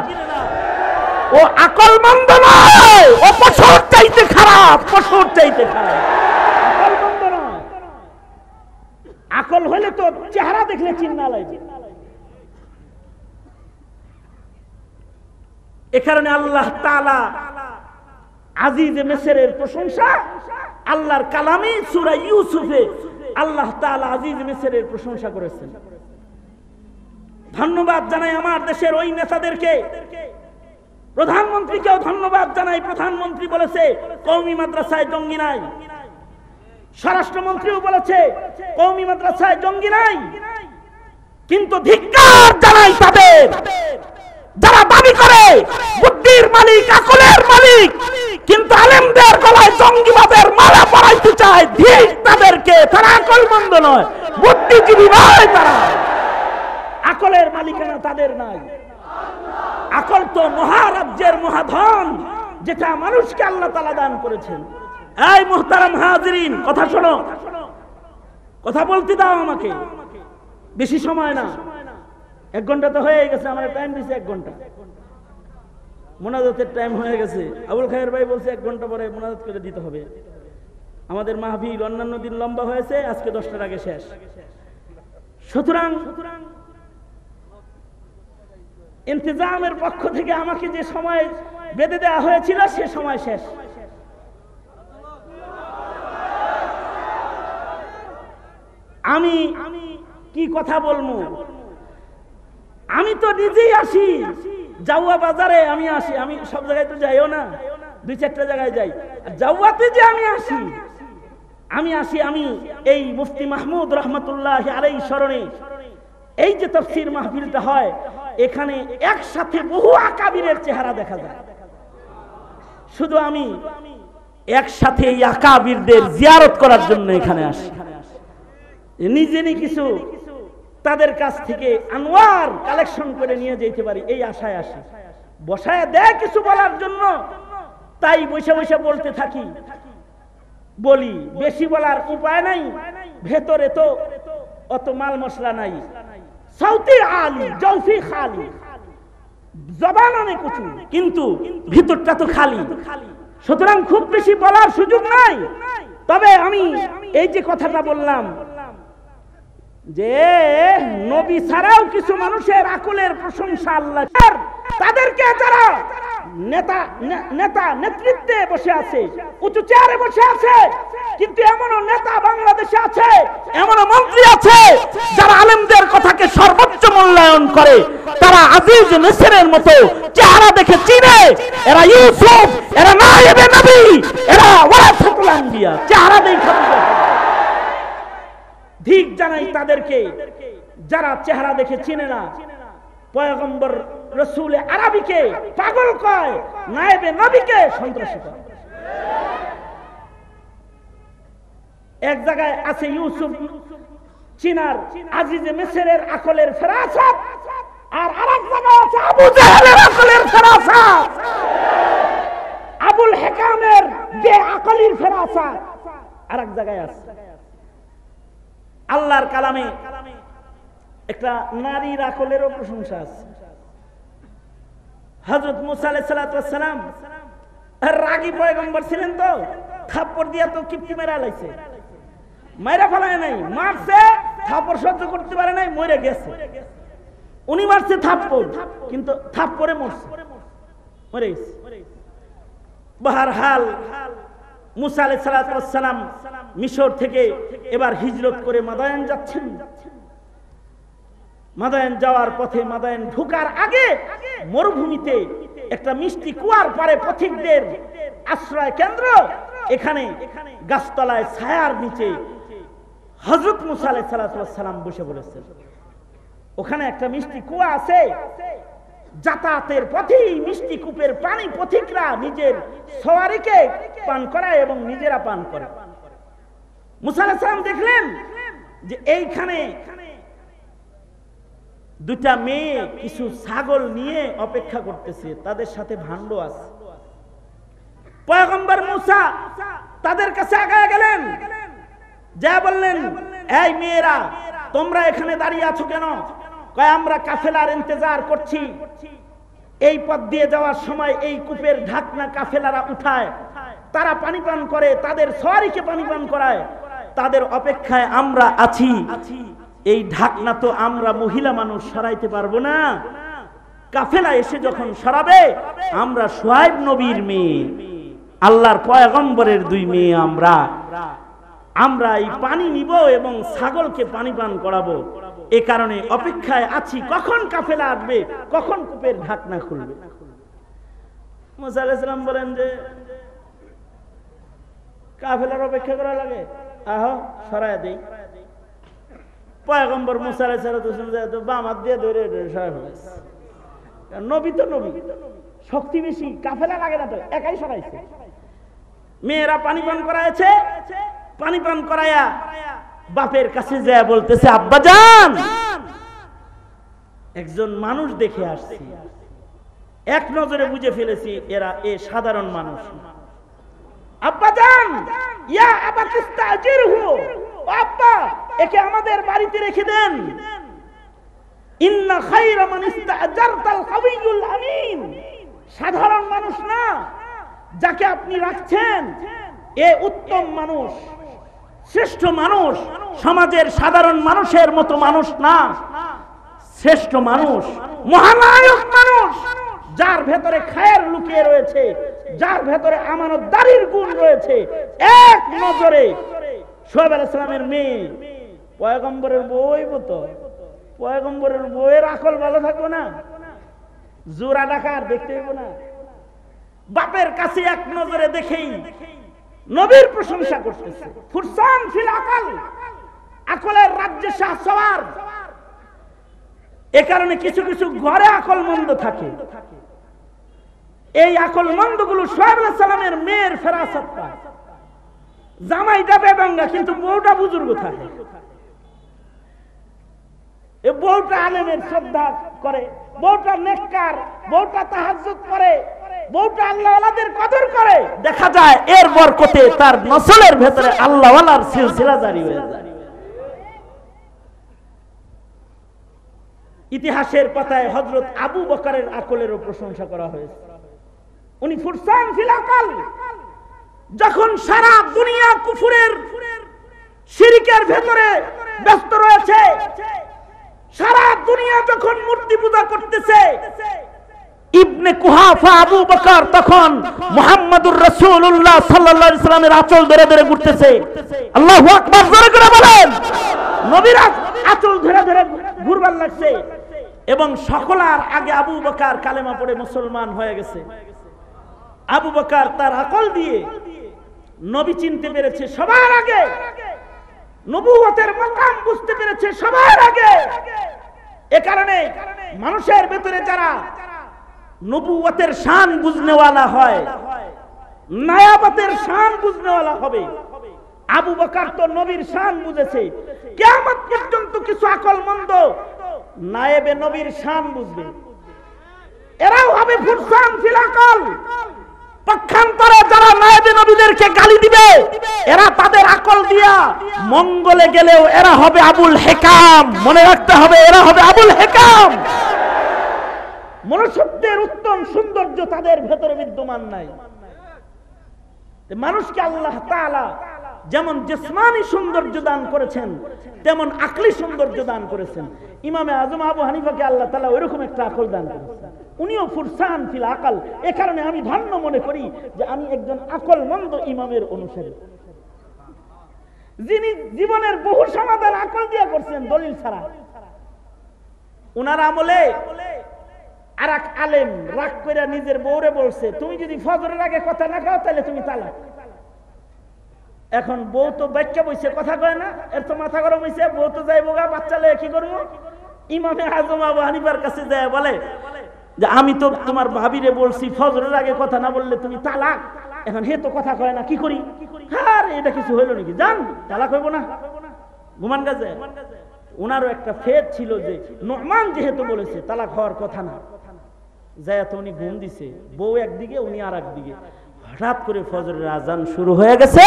Speaker 1: ও আকলমন্দ নয়, ও পশুর চাইতে খারাপ, পশুর চাইতে খারাপ। আকলমন্দ নয়। আকল হলে তো চেহারা দেখলে চিন্না লাগে। এ কারণে আল্লাহ তাআলা আজিজে মিসরের প্রশংসা আল্লাহর কালামে সূরা ইউসুফে আল্লাহ তাআলা আজিজে মিসরের প্রশংসা করেছেন। ধন্যবাদ জানাই আমার দেশের ওই নেতাদেরকে, প্রধানমন্ত্রীকেও ধন্যবাদ জানাই। প্রধানমন্ত্রী বলেছে কওমি মাদ্রাসায় জঙ্গি নাই, স্বরাষ্ট্রমন্ত্রীও বলেছে কওমি মাদ্রাসায় জঙ্গি নাই। কিন্তু ধিক্কার জানাই তাদের যারা দাবি করে বুদ্ধির মালিক, আকলের মালিক, কিন্তু আলেমদের গলায় জঙ্গিবাদের মালা পরাইতে চায়। ঠিক তাদেরকে, তারা আকলমন্দ নয়, বুদ্ধিজীবী নয়, তারা আকলের মালিকানা তাদের নাই। আকল তো মহারাজ্যের মহাধন, যেটা মানুষকে আল্লাহ তাআলা দান করেছেন। এই মুহতারাম হাজিরিন, কথা শোনো, কথা বলতে দাও আমাকে, বেশি সময় না, 1 ঘন্টা তো হয়ে গেছে, আমার টাইম দিছে 1 ঘন্টা, মোনাজাতের টাইম হয়ে গেছে। আবুল খায়ের ভাই বলছে 1 ঘন্টা পরে মোনাজাত করে দিতে হবে। আমাদের মাহফিল অন্যান্য দিন লম্বা হয়েছে, আজকে 10টার আগে শেষ। সুতরাং ইন্তেজামের পক্ষ থেকে আমাকে যে সময় বেঁধে দেওয়া হয়েছিল সে সময় শেষ। আমি কি কথা বলবো? আমি তো নিজেই আসি, জাউয়া বাজারে আমি আসি, আমি সব জায়গায় তো যাইও না, 2-4টা জায়গায় যাই। জাউয়াতে যে আমি আসি, আমি এই মুফতি মাহমুদ রহমতুল্লাহ আলাইহি স্মরণে এই যে তাফসীর মাহফিলটা হয়, এখানে একসাথে বহু আকাবিরের চেহারা দেখা যায়। শুধু আমি একসাথে এই আকাবিরদের জিয়ারত করার জন্য এখানে আসি, নিজে কিছু তাদের কাছ থেকে আনোয়ার কালেকশন করে নিয়ে যেতে পারি এই আশায় আসি। বসায় দেয় কিছু বলার জন্য, তাই বসে বসে বলতে থাকি, বলি। বেশি বলার উপায় নাই, ভেতরে তো অত মাল মশলা নাই। সৌতি আলী জৌফি খালি, জবান অনেক উঁচু, কিন্তু ভিতরটা তো খালি। সুতরাং খুব বেশি বলার সুযোগ নাই। তবে আমি এই যে কথাটা বললাম যে নবী ছাড়াও কিছু মানুষের আকলের প্রশংসা আল্লাহ, তাদেরকে যারা নেতা নেতৃত্বে বসে আছে, উঁচু চেয়ারে বসে আছে, কিন্তু এমনও নেতা বাংলাদেশে আছে, এমনও মন্ত্রী আছে যারা আলেমদের কথাকে সর্বোচ্চ মূল্যায়ন করে। তারা আজিজ মিসরের মতো চেহারা দেখে চিনে, এরা ইউসুফ, এরা নায়েবে নবী, এরা ওয়ারাসাতুল আম্বিয়া, চেহারা দেখে। ঠিক জানাই তাদেরকে যারা চেহারা দেখে চিনে না। পয়গম্বর রাসূল আরবীকে পাগল কয়, নায়েবে নবীকে সন্ত্রাসী কয়। এক জায়গায় আছে ইউসুফ চিনার আজিজে মিসরের আকলের ফেরাসাত, আর আরেক জায়গায় আছে আবু জাহেলের আকলের ফেরাসাত, আবুল হিকামের যে আকলের ফেরাসাত আরেক জায়গায় আছে। আল্লাহর কালামে একটা নারীর আকলেরও প্রশংসা আছে। হযরত মুসা আলাইহিস সালাম রাগী পয়গম্বর ছিলেন, তো থাপ্পড় দিয়া তো কিপ্তি মেরা লাইছে, মাইরা ফেলায় নাই, মারছে, থাপ্পড় সহ্য করতে পারে নাই, মরে গেছে। উনি মারছে থাপ্পড়, কিন্তু থাপ্পড়ে মরছে, মরে গেছে। বাহরহাল মুসা আলাইহিস সালাম মিশর থেকে এবার হিজরত করে মাদায়ান যাচ্ছেন। মাদায়েন যাওয়ার পথে, মাদায়েন ঢোকার আগে মরুভূমিতে একটা মিষ্টি কুয়ার পারে পথিকদের আশ্রয় কেন্দ্র, এখানে গাছতলায় ছায়ার নিচে হযরত মুসা আলাইহিস সালাম বসে পড়েছেন। ওখানে একটা মিষ্টি কুয়া আছে, যাতায়াতের পথেই মিষ্টি কূপের পানি পথিকরা নিজের সওয়ারিকে পান করায় এবং নিজেরা পান করে। মুসা আলাইহিস সালাম দেখলেন যে এইখানে দুটা মেয়ে কিছু ছাগল নিয়ে অপেক্ষা করতেছে, তাদের সাথে ভাণ্ড আছে। পয়গম্বর মুসা তাদের কাছে আগায় গেলেন, যা বললেন, এই মেয়েরা তোমরা এখানে দাঁড়িয়ে আছো কেন? কয় আমরা কাফেলার ইন্তজার করছি, এই পথ দিয়ে যাওয়ার সময় এই কূপের ঢাকনা কাফেলারা উঠায়, তারা পানি পান করে, তাদের সওয়ারিকে পানি পান করায়, তাদের অপেক্ষায় আমরা আছি। এই ঢাকনা তো আমরা মহিলা মানুষ সরাইতে পারবো না, কাফেলা এসে যখন সরাবে, আমরা শুআয়ব নবীর মেয়ে, আল্লাহর পয়গম্বরের দুই মেয়ে, আমরা এই পানি নিব এবং ছাগলকে পানি পান করাবো, এ কারণে অপেক্ষায় আছি কখন কাফেলা আসবে, কখন কূপের ঢাকনা খুলবে। মুসা আলাইহিস সালাম বলেন যে কাফেলার অপেক্ষা করা লাগে, আহো সরায় দেই। পয়গম্বর মুসা আলাইহিস সালাম তো বাম হাত দিয়ে ধরে সরায় ফেলেছে। নবী তো নবী, শক্তি বেশি, কাফেলা লাগে না তো, একাই সরাইছে। মেয়েরা পানি পান করাইছে, পানি পান করায়া বাপের কাছে যায় বলতেছে, আব্বাজান একজন মানুষ দেখে আসছি, এক নজরে বুঝে ফেলেছি এরা সাধারণ মানুষ। আব্বাজান, ইয়া আবা তাস্তাজিরহু, আব্বা একে আমাদের বাড়িতে রেখে দেন। ইন্না খায়রা মান ইস্তাজারতাল কাবিয়ুল আমিন, সাধারণ মানুষ না, যাকে আপনি রাখছেন এ উত্তম মানুষ, শ্রেষ্ঠ মানুষ, সমাজের সাধারণ মানুষের মতো মানুষ না, শ্রেষ্ঠ মানুষ, মহানায়ক মানুষ, যার ভেতরে খায়ের লুকিয়ে রয়েছে, যার ভেতরে আমানতদারির গুণ রয়েছে। এক নজরে শুআয়ব আলাইহিস সালামের মেয়ে, পয়গম্বরের বই মতো, পয়গম্বরের বইয়ের আকল ভালো থাকবে না, জোড়া ডাকার দেখতে হইব না। বাপের কাছে এক নজরে দেখেই নবীর প্রশংসা করতেছে। ফুরসান ফিল আকল, আকলের রাজ্যে শাহসওয়ার। এ কারণে কিছু কিছু ঘরে আকল মন্দ থাকে, এই আকল মন্দগুলো শুআয়ব আলাইহিস সালামের মেয়ের ফেরাসত পায়। জামাইটা বেদঙ্গা কিন্তু বউটা বুজুর্গ থাকে, এই বউটা আলেমের শ্রদ্ধা করে, বউটা নেককার, বউটা তাহাজ্জুদ করে, বউটা আল্লাহওয়ালাদের কদর করে। দেখা যায় এর বরকতে তার নসলের ভেতরে আল্লাহওয়ালার সিলসিলা জারি হয়ে যায়। ইতিহাসের পাতায় হযরত আবু বকরের আকলেরও প্রশংসা করা হয়েছে। উনি ফুরসান ফিল আকল, যখন সারা দুনিয়া কুফরের শিরকের ভেতরে ব্যস্ত রয়েছে, সারা দুনিয়া যখন মূর্তি পূজা করতেছে, ইবনে কুহাফা আবু বকর তখন মুহাম্মদুর রাসূলুল্লাহ সাল্লাল্লাহু আলাইহি ওয়াসাল্লামের আঁচল ধরে ধরে ঘুরতেছে। আল্লাহু আকবার, জোরে করে বলেন। নবীর আঁচল ধরে ধরে ঘুরবার লাগছে এবং সকলার আগে আবু বকর কালেমা পড়ে মুসলমান হয়ে গেছে। আবু বকর তার আকল দিয়ে নবী চিনতে পেরেছে সবার আগে, নবুয়তের মাকাম বুঝতে পেরেছে সবার আগে। এ কারণে মানুষের ভেতরে যারা নবুয়তের শান বুঝনেওয়ালা হয়, নায়াবতের শান বুঝনেওয়ালা হবে। আবু বকর তো নবীর শান বুঝেছে, কিয়ামত পর্যন্ত কিছু আকলমন্দ নায়েবে নবীর শান বুঝবে, এরাও হবে ফুরসান ফিল আকল। পক্ষান্তরে যারা নায়েবে নবীদেরকে গালি দিবে, এরা তাদের আকল দিয়া মঙ্গলে গেলেও এরা হবে আবুল হেকাম। মনে রাখতে হবে, এরা হবে আবুল হেকাম। মনুষ্যত্বের উত্তম সৌন্দর্য তাদের ভেতরে বিদ্যমান নাই। মানুষকে আল্লাহ তাআলা যেমন জিসমানি সৌন্দর্য দান করেছেন, তেমন আকলি সৌন্দর্য দান করেছেন। ইমামে আজম আবু হানিফাকে আল্লাহ তাআলা ওইরকম একটা আকল দান করেছেন, উনিও ফুরসান ফিল আকল। এ কারণে আমি ধন্য মনে করি যে আমি একজন আকলমন্দ ইমামের অনুসারী, যিনি জীবনের বহু সমাধান আকল দিয়ে করছেন, দলিল ছাড়া। উনার আমলে আর এক আলেম রাগ করে নিজের বউরে বলছে, তুমি যদি ফজরের আগে কথা না কও তাহলে তুমি তালাক। এখন বউ তো বাচ্চা বইছে, কথা কয় না, এর তো মাথা গরম হইছে, বউ তো যাইবো গা, বাচ্চা লয়ে কি করবো? ইমামে আজম আবু হানিফার কাছে যায় বলে যে আমি তো তোমার ভাবিরে বলছি ফজরের আগে কথা না বললে তুমি তালাক, এখন হে তো কথা কয় না, কি করি? আর এটা কিছু হইল নাকি, জান তালাক হইব না, ঘুমান গাছে। ওনারও একটা ফেদ ছিল যে নোমান যেহেতু বলেছে তালাক হওয়ার কথা না, যায় তো উনি ঘুম দিছে, বউ একদিকে উনি আর একদিকে। হঠাৎ করে ফজরের আজান শুরু হয়ে গেছে,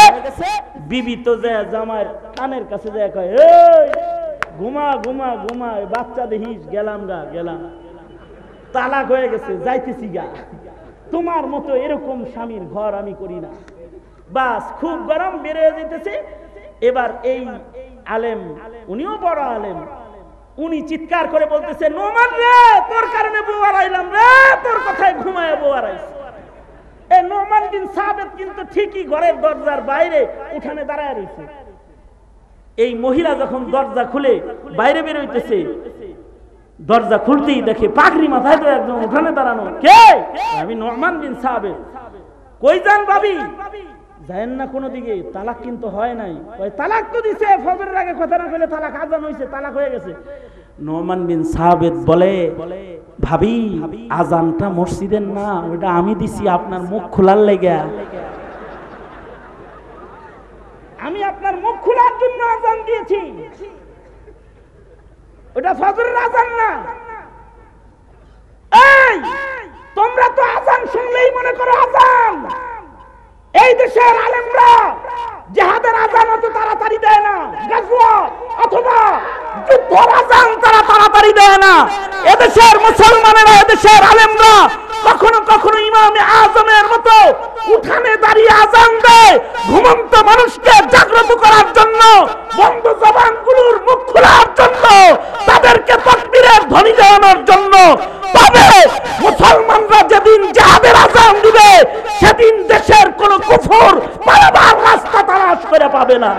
Speaker 1: বিবি তো যায় জামার কানের কাছে যায় কয়, এই ঘুমা ঘুমা ঘুমা, বাচ্চা দেখিস, গেলাম গা গেলাম, তালাক হয়ে গেছে, যাইতেছি গা, তোমার মতো এরকম স্বামীর ঘর আমি করি না। বাস খুব গরম বেড়ে যেতেছে। এবার এই আলেম, উনিও বড় আলেম, উনি চিৎকার করে বলতেছে, নোমান রে তোর কারণে বউ হারাইলাম রে, তোর কথায় ঘুমায় বউ হারাইছে। এই নোমান বিন সাবেত কিন্তু ঠিকই ঘরের দরজার বাইরে উঠানে দাঁড়ায় রয়েছে। এই মহিলা যখন দরজা খুলে বাইরে বের হইতেছে, দরজা খুলতেই দেখে পাগড়ি মাথায় তো একজন উঠানে দাঁড়ানো। কে? আমি নোমান বিন সাবেত। কই যান ভাবি? যায়েন না কোনো দিকে, তালাক কিন্তু হয় নাই। তালাক তো দিছে, ফজরের আগে কথা না কইলে তালাক, আজান হইছে, তালাক হয়ে গেছে। নোমান বিন সাবেত বলে, ভাবি আজানটা মসজিদের না, ওটা আমি দিছি আপনার মুখ খোলার লেগে, আমি আপনার মুখ খোলার জন্য আজান দিয়েছি, ওটা ফজরের আজান না। এই তোমরা তো আজান শুনলেই মনে করো আজান। এই দেশের আলেমরা জিহাদের আজান অত তাড়াতাড়ি দেয় না, গাজওয়া অথবা যুদ্ধের আজান তারা তাড়াতাড়ি দেয় না। এদেশের মুসলমানেরা, এদেশের আলেমরা কখনো কখনো ইমামে আজমের মতো উঠানে দাঁড়িয়ে আজান দেয়, ঘুমন্ত মানুষকে জাগ্রত করার জন্য, বন্ধ জবানগুলোর মুখ খোলার জন্য, তাদেরকে তাকবীরের ধ্বনি দেওয়ানোর জন্য। তবে মুসলমানরা যেদিন জিহাদের আজান দিবে, সেদিন দেশের কোন কুফর পালাবার রাস্তা তালাশ করে পাবে না।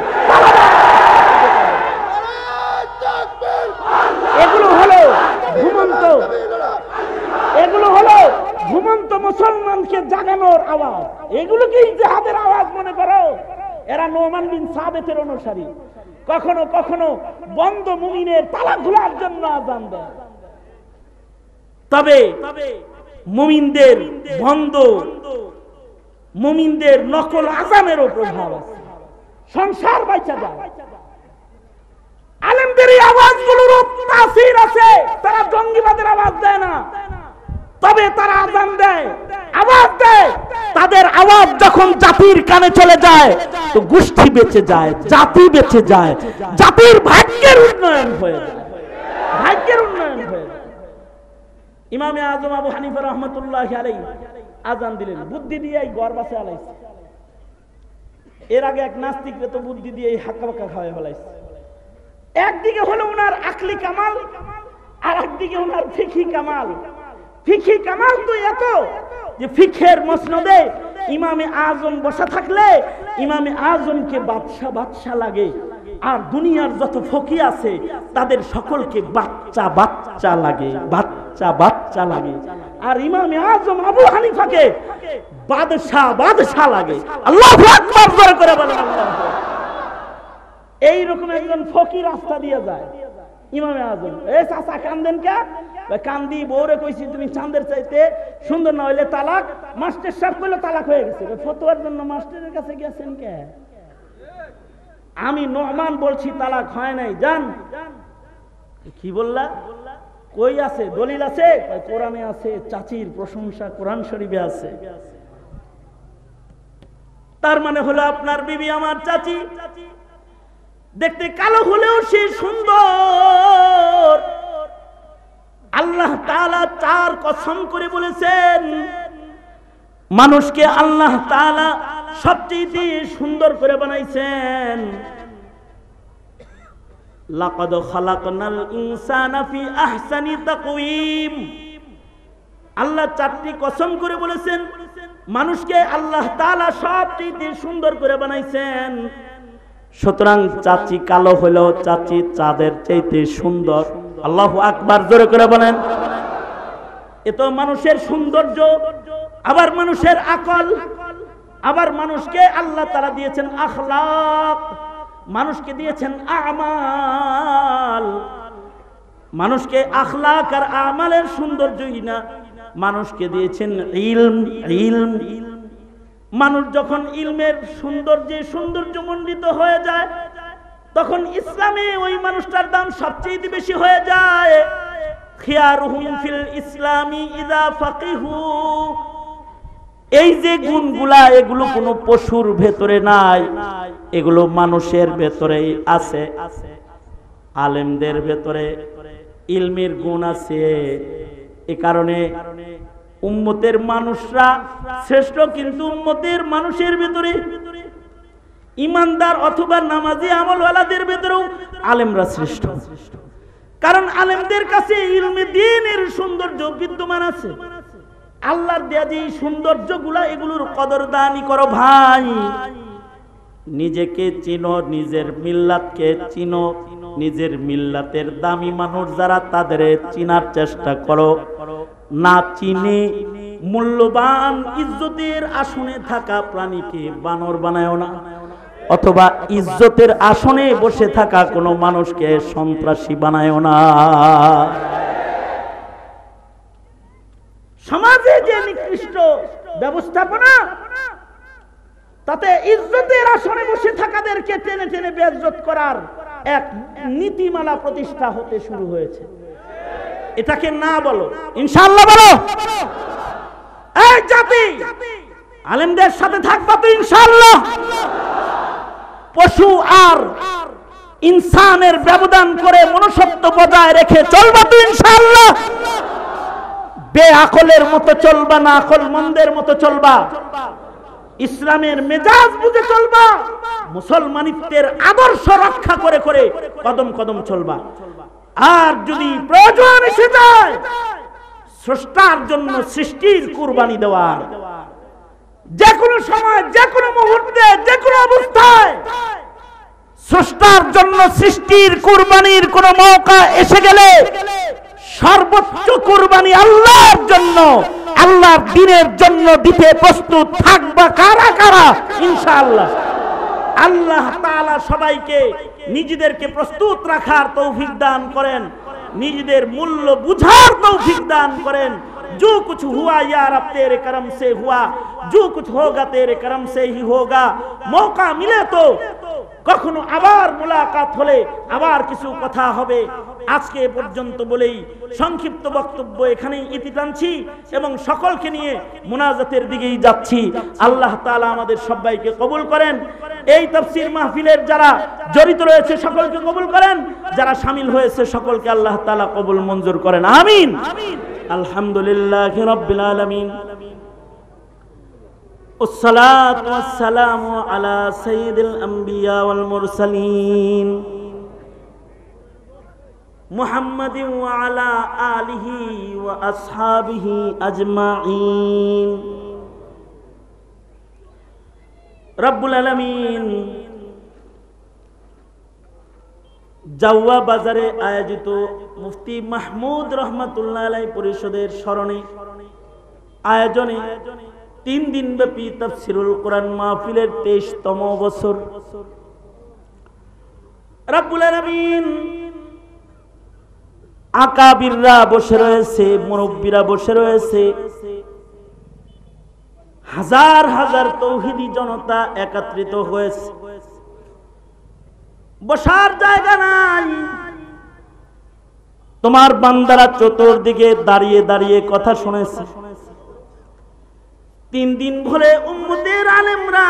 Speaker 1: এগুলো হলো ঘুমন্ত, এগুলো হলো ঘুমন্ত মুসলমানকে জাগানোর আওয়াজ। এগুলোকেই জিহাদের আওয়াজ মনে করো। এরা নোমান বিন সাবেতের অনুসারী। কখনো কখনো বন্ধ মুমিনের তালা খোলার জন্য আজান দেয়। তবে মুমিনদের বন্ধ, মুমিনদের নকল আজানেরও প্রভাব আছে, সংসার বাইচা যায়। আলেমদের এই আওয়াজগুলোরও তাসির আছে। তারা জঙ্গিবাদের আওয়াজ দেয় না, তবে তারা আজান দেয়, আওয়াজ দেয়। তাদের আওয়াজ যখন জাতির কানে চলে যায়, তো গোষ্ঠী বেঁচে যায়, জাতি বেঁচে যায়, জাতির ভাগ্যের উন্নয়ন হয়ে যায়, ভাগ্যের উন্নয়ন হয়ে যায়। ইমামে আজম আবু হানিফা রহমতুল্লাহ আলাইহি আজান দিলেন, বুদ্ধি দিয়ে গড় বাসে আলাইছে। এর আগে এক নাস্তিকরে তো বুদ্ধি দিয়ে হাক্কা বাক্কা খাওয়াই ফেলাইছে। একদিকে হলো উনার আকলি কামাল, আর একদিকে উনার ফিকহি কামাল। ফিকহি কামাল তো এত যে ফিকহের মসনদে ইমামে আজম বসা থাকলে ইমামে আজমকে বাদশা বাদশা লাগে, আর দুনিয়ার যত ফকি আছে তাদের সকলকে বাচ্চা বাচ্চা লাগে, বাচ্চা বাচ্চা লাগে। আর ইমামে আজম আবু হানিফাকে বাদশা বাদশা লাগে। আল্লাহু আকবার জোরে করে বলেন আল্লাহু আকবার। এইরকম একজন ফকি রাস্তা দিয়ে যায়, ইমামে আজম, এ চাচা কান্দেন কে? কান্দি, বউরে কইছি তুমি চাঁদের চাইতে সুন্দর না হইলে তালাক। মাস্টার সাহেব কইলো তালাক হয়ে গেছে। ফতোয়ার জন্য মাস্টারের কাছে গেছেন কে? আমি নোমান বলছি তালাক হয় নাই, জান। কি বললা? কই আছে? দলিল আছে? কোরআনে আছে, চাচির প্রশংসা কোরআন শরীফে আছে। তার মানে হলো আপনার বিবি আমার চাচি, দেখতে কালো হলেও সে সুন্দর। আল্লাহ তাআলা চার কসম করে বলেছেন, মানুষকে আল্লাহ তাআলা সবচেয়ে সুন্দর করে বানাইছেন। লাকাদ খালাকনাল ইনসানা ফি আহসানি তাকওয়িম। আল্লাহ চারটি কসম করে বলেছেন, মানুষকে আল্লাহ তাআলা সবচেয়ে সুন্দর করে বানাইছেন। সুতরাং চাচি কালো হলেও চাচি চাঁদের চাইতে সুন্দর। আল্লাহু আকবার, জোরে করে বলেন। এ তো মানুষের সৌন্দর্য, আবার মানুষের আকল, আবার মানুষকে আল্লাহ তাআলা দিয়েছেন আখলাক, মানুষকে দিয়েছেন আমাল। মানুষকে আখলাক আর আমালের সৌন্দর্যই না, মানুষকে দিয়েছেন ইলম। ইলম, মানুষ যখন ইলমের সৌন্দর্যমণ্ডিত হয়ে যায়, তখন ইসলামে ওই মানুষটার দাম সবচেয়ে বেশি হয়ে যায়। খিয়ারুহুম ফিল ইসলামি ইযা ফাকিহু। এই যে গুণগুলা, এগুলো কোনো পশুর ভেতরে নাই, এগুলো মানুষের ভেতরেই আছে। আলেমদের ভেতরে ইলমের গুণ আছে। এ কারণে উম্মতের মানুষরা শ্রেষ্ঠ, কিন্তু উম্মতের মানুষের ভেতরে ইমানদার অথবা নামাজি আমলওয়ালাদের ভেতরেও আলেমরা শ্রেষ্ঠ। কারণ আলেমদের কাছে ইলমে দ্বীনের সৌন্দর্য বিদ্যমান আছে। আল্লাহর দেয়া যে সৌন্দর্যগুলা, এগুলোর কদরদানি করো ভাই। নিজেকে চিনো, নিজের মিল্লাতকে চিনো, নিজের মিল্লাতের দামি মানুষ যারা, তাদের চিনার চেষ্টা করো। না চিনে মূল্যবান ইজ্জতের আসনে থাকা প্রাণীকে বানর বানায়ও না, অথবা ইজ্জতের আসনে বসে থাকা কোনো মানুষকে সন্ত্রাসী বানায়ও না। সমাজে যে নিকৃষ্ট ব্যবস্থাপনা, তাতে ইজ্জতের আসনে বসে থাকাদেরকে টেনে টেনে বেইজ্জত করার এক নীতিমালা প্রতিষ্ঠা হতে শুরু হয়েছে। এটাকে না বলো, ইনশাআল্লাহ বলো। এই জাতি আলেমদের সাথে থাকবা তো ইনশাআল্লাহ। পশু আর ইনসানের ব্যবধান করে মনুষ্যত্ব বজায় রেখে চলবা তো ইনশাআল্লাহ। বেআকলের মতো চলবা না, আকলমন্দের মতো চলবা। ইসলামের মেজাজ বুঝে চলবা। মুসলমানিত্বের আদর্শ রক্ষা করে করে কদম কদম চলবা। আর যদি প্রয়োজন এসে যায় স্রষ্টার জন্য সৃষ্টির কুরবানি দেওয়ার, যে কোনো সময়, যে কোনো মুহূর্তে, যে কোনো অবস্থায় স্রষ্টার জন্য সৃষ্টির কুরবানির কোন মৌকা এসে গেলে সর্বোচ্চ কুরবানি আল্লাহর জন্য, আল্লাহর দ্বীনের জন্য দিতে প্রস্তুত থাকবা কারা কারা? ইনশাআল্লাহ। আল্লাহ তাআলা সবাইকে নিজেদেরকে প্রস্তুত রাখার তৌফিক দান করেন, নিজেদের মূল্য বুঝার তৌফিক দান করেন। जो कुछ हुआ या रब तेरे करम से हुआ, जो कुछ होगा तेरे करम से ही होगा। मौका मिले तो কখনো আবার মুলাকাত হলে আবার কিছু কথা হবে। আজকে পর্যন্ত বলেই সংক্ষিপ্ত বক্তব্য এখানেই ইতি টানছি এবং সকলকে নিয়ে মুনাজাতের দিকেই যাচ্ছি। আল্লাহ তাআলা আমাদের সবাইকে কবুল করেন। এই তাফসীর মাহফিলের যারা জড়িত রয়েছে সকলকে কবুল করেন, যারা শামিল হয়েছে সকলকে আল্লাহ তাআলা কবুল মঞ্জুর করেন, আমিন। আলহামদুলিল্লাহি রাব্বিল আলামিন, والصلاة والسلام على سيد الأنبياء والمرسلين محمد وعلى آله وأصحابه أجمعين। رب العالمين জাওয়া বাজারে আয়োজিত মুফতি মাহমুদ রহমাতুল্লাহ আলাইহি পরিষদের স্মরণে আয়োজনে 3 দিন ব্যাপী তাফসীরুল কোরআন মাহফিলের 23তম বছর। রব্বুল আলামিন আকাবিররা বসে রয়েছে, মুরব্বীরা বসে রয়েছে, হাজার হাজার তৌহিদি জনতা একত্রিত হয়েছে। বসার জায়গা নাই। তোমার বান্দারা চতুর্দিকে দাঁড়িয়ে দাঁড়িয়ে কথা শুনেছে। 3 দিন ধরে উম্মতের আলেমরা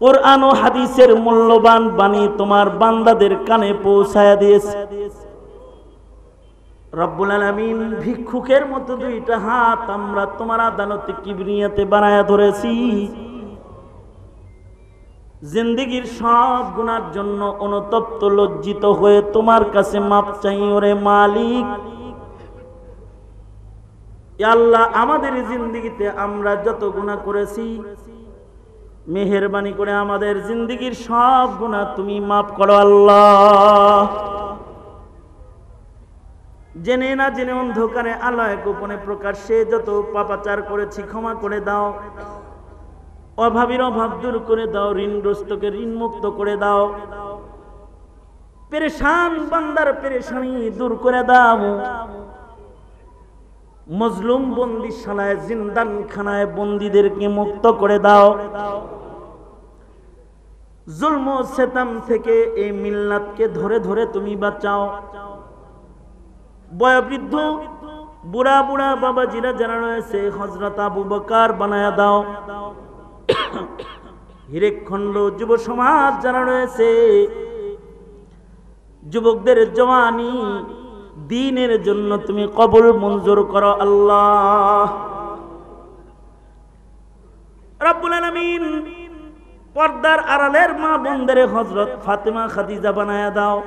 Speaker 1: কোরআন ও হাদিসের মূল্যবান বাণী তোমার বান্দাদের কানে পৌঁছায়া দিয়েছে। রব্বুল আলামিন ভিক্ষুকের মতো 2টা হাত আমরা তোমার আদালতে কিবরিয়াতে বানায়া ধরেছি। জিন্দেগীর সব গুনার জন্য অনুতপ্ত লজ্জিত হয়ে তোমার কাছে মাপ চাই ওরে মালিক। আল্লাহ আমাদের জিন্দেগিতে আমরা যত গুনাহ করেছি মেহেরবানি করে আমাদের জিন্দেগীর সব গুনাহ তুমি মাফ করো আল্লাহ। জেনে না জেনে অন্ধকারে আলোয় গোপনে প্রকাশ্যে যত পাপাচার করেছি ক্ষমা করে দাও। অভাবীর অভাব দূর করে দাও, ঋণগ্রস্তকে ঋণ মুক্ত করে দাও, পেরেশান বান্দার পেরেশানি দূর করে দাও। মজলুম বন্দিশালায় জিন্দানখানায় বন্দীদেরকে মুক্ত করে দাও। জুলম ও সিতম থেকে এই মিল্লাতকে ধরে ধরে তুমি বাঁচাও। বয়োবৃদ্ধ বুড়া বুড়া বাবাজিরা যারা রয়েছে হযরত আবু বকর বানায়া দাও। হিরেকখণ্ড যুব সমাজ যারা রয়েছে, যুবকদের জওয়ানি দ্বীনের জন্য তুমি কবুল মঞ্জুর করো আল্লাহ রাব্বুল আলামিন। পর্দার আড়ালের মা বোনদের হযরত ফাতেমা খাদিজা বানায়া দাও।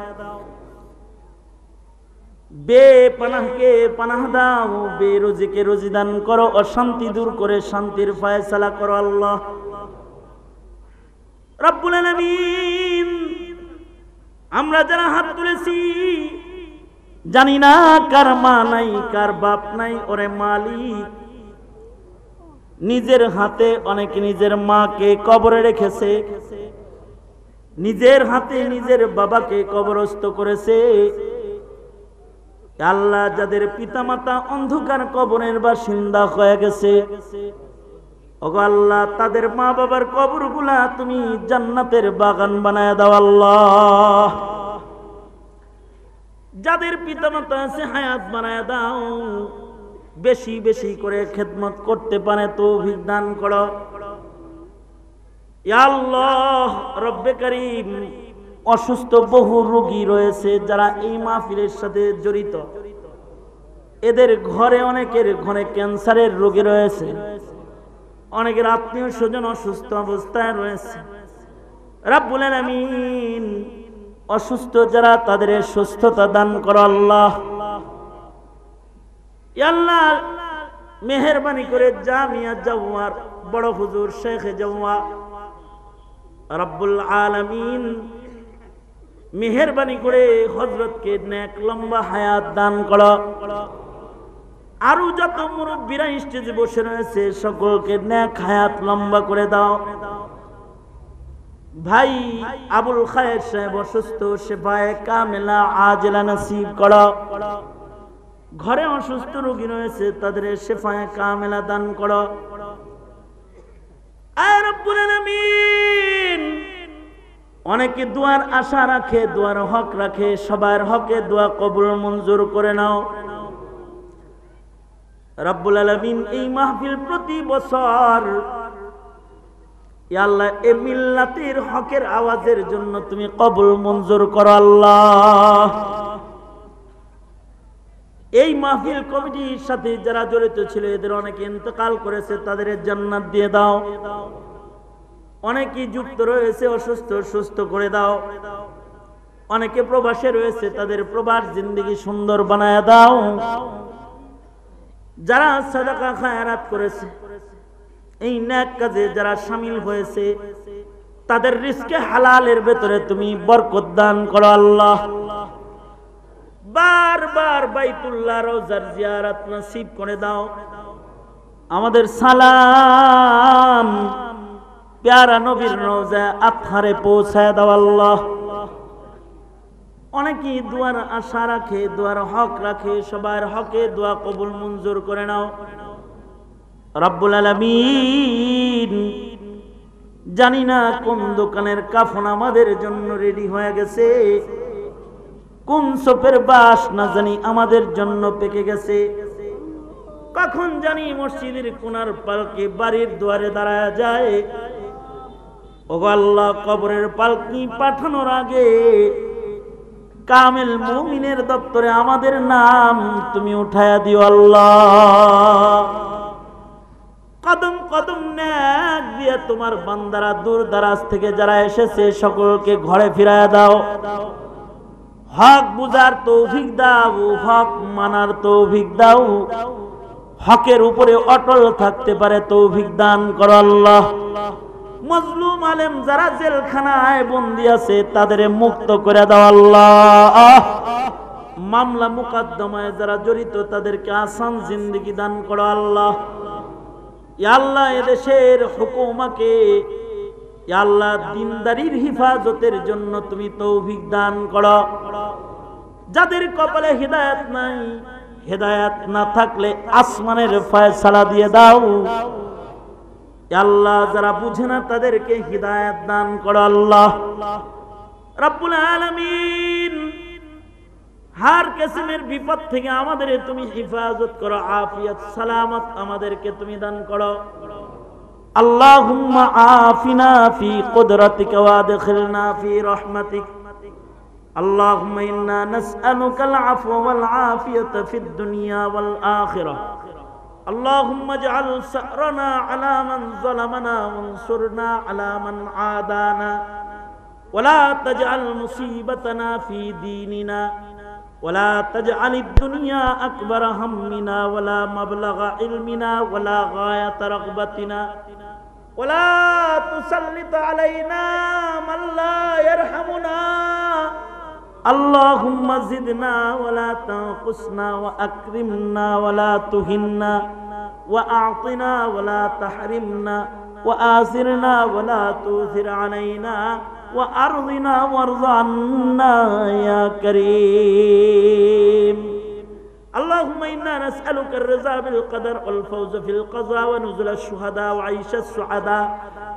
Speaker 1: বেপনাহকে পানাহ দাও, বেরোজিকে রোজি দান করো, অশান্তি দূর করে শান্তির ফয়সালা করো আল্লাহ রাব্বুল আলামিন। আমরা যারা হাত তুলেছি জানি না কার মা নাই কার বাপ নাই, ওরে মালিক নিজের হাতে অনেকে নিজের মাকে কবরে রেখেছে, নিজের হাতে নিজের বাবাকে কবরস্থ করেছে। আল্লাহ যাদের পিতামাতা অন্ধকার কবরের বাসিন্দা হয়ে গেছে, ওগো আল্লাহ তাদের মা বাবার কবরগুলা তুমি জান্নাতের বাগান বানায় দাও আল্লাহ। যাদের পিতামাতা আছে হায়াত বানায় দাও, বেশি বেশি করে খেদমত করতে পারে তৌফিক দান করো ইয়া আল্লাহ রব্বে কারীম। অসুস্থ বহু রোগী রয়েছে যারা এই মাহফিলের সাথে জড়িত, এদের ঘরে অনেকের ঘরে ক্যান্সারের রোগী রয়েছে, অনেকের আত্মীয় স্বজন অসুস্থ অবস্থায় রয়েছে রাব্বুল আলামিন। অসুস্থ যারা তাদের সুস্থতা দান করো আল্লাহ। ইয়া আল্লাহ মেহেরবানি করে জামিয়া জাওয়ার বড় হুজুর শেখ জাওয়া রাব্বুল আলামিন মেহেরবানি করে হযরতকে নেক লম্বা হায়াত দান করো। আরো যত মুরব্বীরা স্টেজে বসে রয়েছে সকলকে নেক হায়াত লম্বা করে দাও। ভাই আবুল খায়ের সাহেব অসুস্থ, শেফায়ে কামেলা আজেলা নসিব করো। ঘরে অসুস্থ রোগী রয়েছে তাদের শেফায়ে কামেলা দান করো আয় রব্বুল আলামিন। অনেকে দুয়ার আশা রাখে, দুয়ার হক রাখে, সবার হকে দোয়া কবুল মঞ্জুর করে নাও রব্বুল আলামিন। এই মাহফিল প্রতি বছর ইয়া আল্লাহ এই মিল্লাতের হকের আওয়াজের জন্য তুমি কবুল মঞ্জুর করো আল্লাহ। এই মাহফিল কমিটির সাথে যারা জড়িত ছিল এদের অনেকে ইন্তেকাল করেছে, তাদের জান্নাত দিয়ে দাও। অনেকেই যুক্ত রয়েছে অসুস্থ, সুস্থ করে দাও। অনেকে প্রবাসে রয়েছে তাদের প্রবাস জিন্দেগি সুন্দর বানায় দাও। যারা সাদাকা খায়রাত করেছে, এই নেক কাজে যারা শামিল হয়েছে তাদের রিজকে হালালের ভেতরে তুমি বরকত দান করো আল্লাহ। বারবার বাইতুল্লাহ রওজার জিয়ারত নসিব করে দাও। আমাদের সালাম প্যারা নবীর রওজা আতহারে পৌঁছায় দাও আল্লাহ। অনেকেই দুয়ার আশা রাখে, দুয়ার হক রাখে, সবার হকে দোয়া কবুল মঞ্জুর করে নাও রব্বুল আলামিন। জানি না কোন দোকানের কাফন আমাদের জন্য রেডি হয়ে গেছে, কোন সোপের বাস না জানি আমাদের জন্য পেকে গেছে, কখন জানি মসজিদের কোনার পালকি বাড়ির দুয়ারে দাঁড়ায় যায়। ওগো আল্লাহ কবরের পালকি পাঠানোর আগে কামেল মুমিনের দপ্তরে আমাদের নাম তুমি উঠায়া দিও আল্লাহ। কদম কদম নেক দিয়ে তোমার বান্দারা দূর দারাজ থেকে যারা এসেছে সকলকে ঘরে ফিরায়া দাও। হক বুঝার তৌফিক দাও, হক মানার তৌফিক দাও, হকের উপরে অটল থাকতে পারে তৌফিক দান করো আল্লাহ। মজলুম আলেম যারা জেলখানায় বন্দী আছে তাদের মুক্ত করে দাও আল্লাহ। মামলা মুকদ্দমায় যারা জড়িত তাদেরকে আসান জিন্দেগি দান করো আল্লাহ। ইয়া আল্লাহ এদেশের হুকুমাকে ইয়া আল্লাহ দিনদারির হিফাজতের জন্য তুমি তৌফিক দান করো। যাদের কপালে হিদায়াত নাই, হিদায়াত না থাকলে আসমানের ফয়সালা দিয়ে দাও। ইয়া আল্লাহ যারা বুঝে না তাদেরকে হিদায়াত দান করো আল্লাহ রাব্বুল আলামিন। হার কিসমের বিপদ থেকে আমাদের তুমি হিফাজত করো, আফিয়ত সালামত আমাদেরকে তুমি দান করো। আল্লাহুম্মা আফিনা ফি কুদরাতিকা ওয়া আদখিলনা ফি রাহমাতিক। আল্লাহুম্মা ইন্না নাসআলুকাল আফওয়া ওয়াল আফিয়াতা ফিদ দুনিয়া ওয়াল আখিরাহ। اللهم اجعل ثأرنا على من ظلمنا وانصرنا على من عادانا ولا تجعل مصيبتنا في ديننا ولا تجعل الدنيا أكبر همنا ولا مبلغ علمنا ولا غاية رغبتنا ولا تسلط علينا من لا يرحمنا اللهم زدنا ولا تنقصنا وأكرمنا ولا تهنا وأعطنا ولا تحرمنا وآثرنا ولا تؤثر علينا وأرضنا وارض عنا يا كريم. اللهم إنا نسألك الرضا بالقدر والفوز في القضاء ونزل الشهداء وعيش السعداء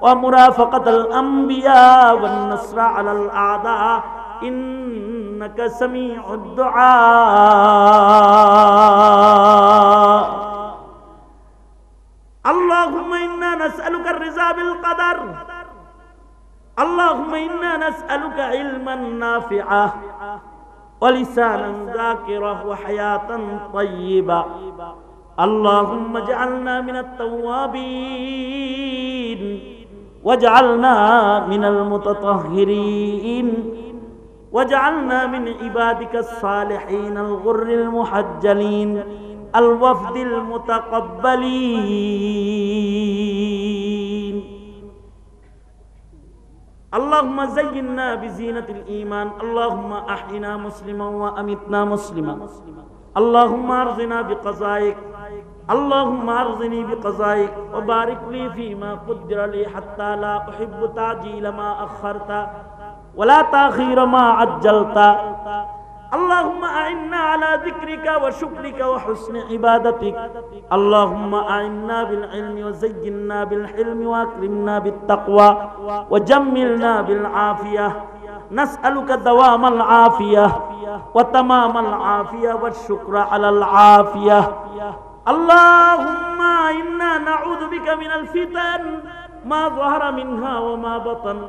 Speaker 1: ومرافقة الأنبياء والنصر على الأعداء إنك سميع الدعاء. اللهم إنا نسألك الرضا بالقدر. اللهم إنا نسألك علما نافعا ولسانا ذاكرا وحياة طيبة. اللهم اجعلنا من التوابين واجعلنا من المتطهرين واجعلنا من عبادك الصالحين الغر المحجلين الوفد المتقبلين. اللهم زينا بزينة الإيمان. اللهم أحينا مسلما وأمتنا مسلما. اللهم أرضنا بقضائك. اللهم أرضني بقضائك وبارك لي فيما قدر لي حتى لا أحب تعجيل ما أخرت ولا تأخير ما عجلت. اللهم أعنا على ذكرك وشكرك وحسن عبادتك. اللهم أعنا بالعلم وزينا بالحلم وأكرمنا بالتقوى وجملنا بالعافية. نسألك دوام العافية وتمام العافية والشكر على العافية. اللهم إنا نعوذ بك من الفتن ما ظهر منها وما بطن.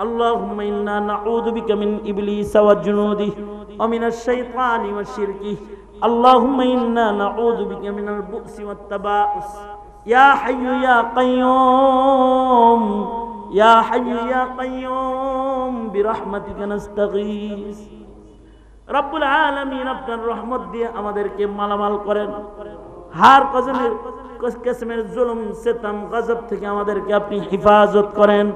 Speaker 1: اللهم إنا نعوذ بك من إبليس وجنوده ومن الشيطان وشركه. اللهم إنا نعوذ بك من البؤس والتباؤس. يا حي يا قيوم يا حي يا قيوم برحمتك نستغيث. রব্বুল আলামিন আপনার রহমত দিয়ে আমাদেরকে মালামাল করেন। হার কিসমের জুলুম সিতম গজব থেকে আমাদেরকে আপনি হেফাজত করেন।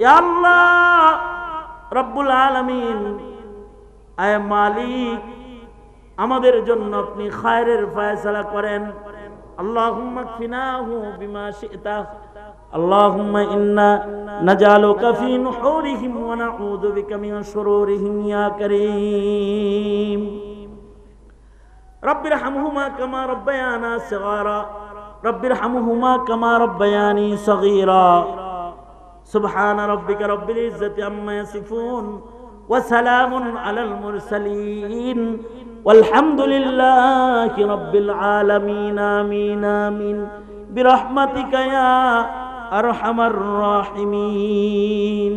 Speaker 1: ইয়া আল্লাহ রব্বুল আলামিন, আয় মালিক, আমাদের জন্য আপনি খায়রের ফয়সালা করেন। আল্লাহুম্মা কফিনাহু বিমা শি'তা। আল্লাহুম্মা ইন্না নাজালুকা ফি নুহুরিহিম ওয়া নাউযু বিকা মিন শুরুরিহিম ইয়া কারীম। রব্বিরহামহুমা কামা রাব্বায়ানা সিগারা। রব্বিরহামহুমা কামা রাব্বায়ানি সগীরা। سبحان ربك رب العزة عما يصفون وسلام على المرسلين والحمد لله رب العالمين. آمين آمين برحمتك يا أرحم الراحمين.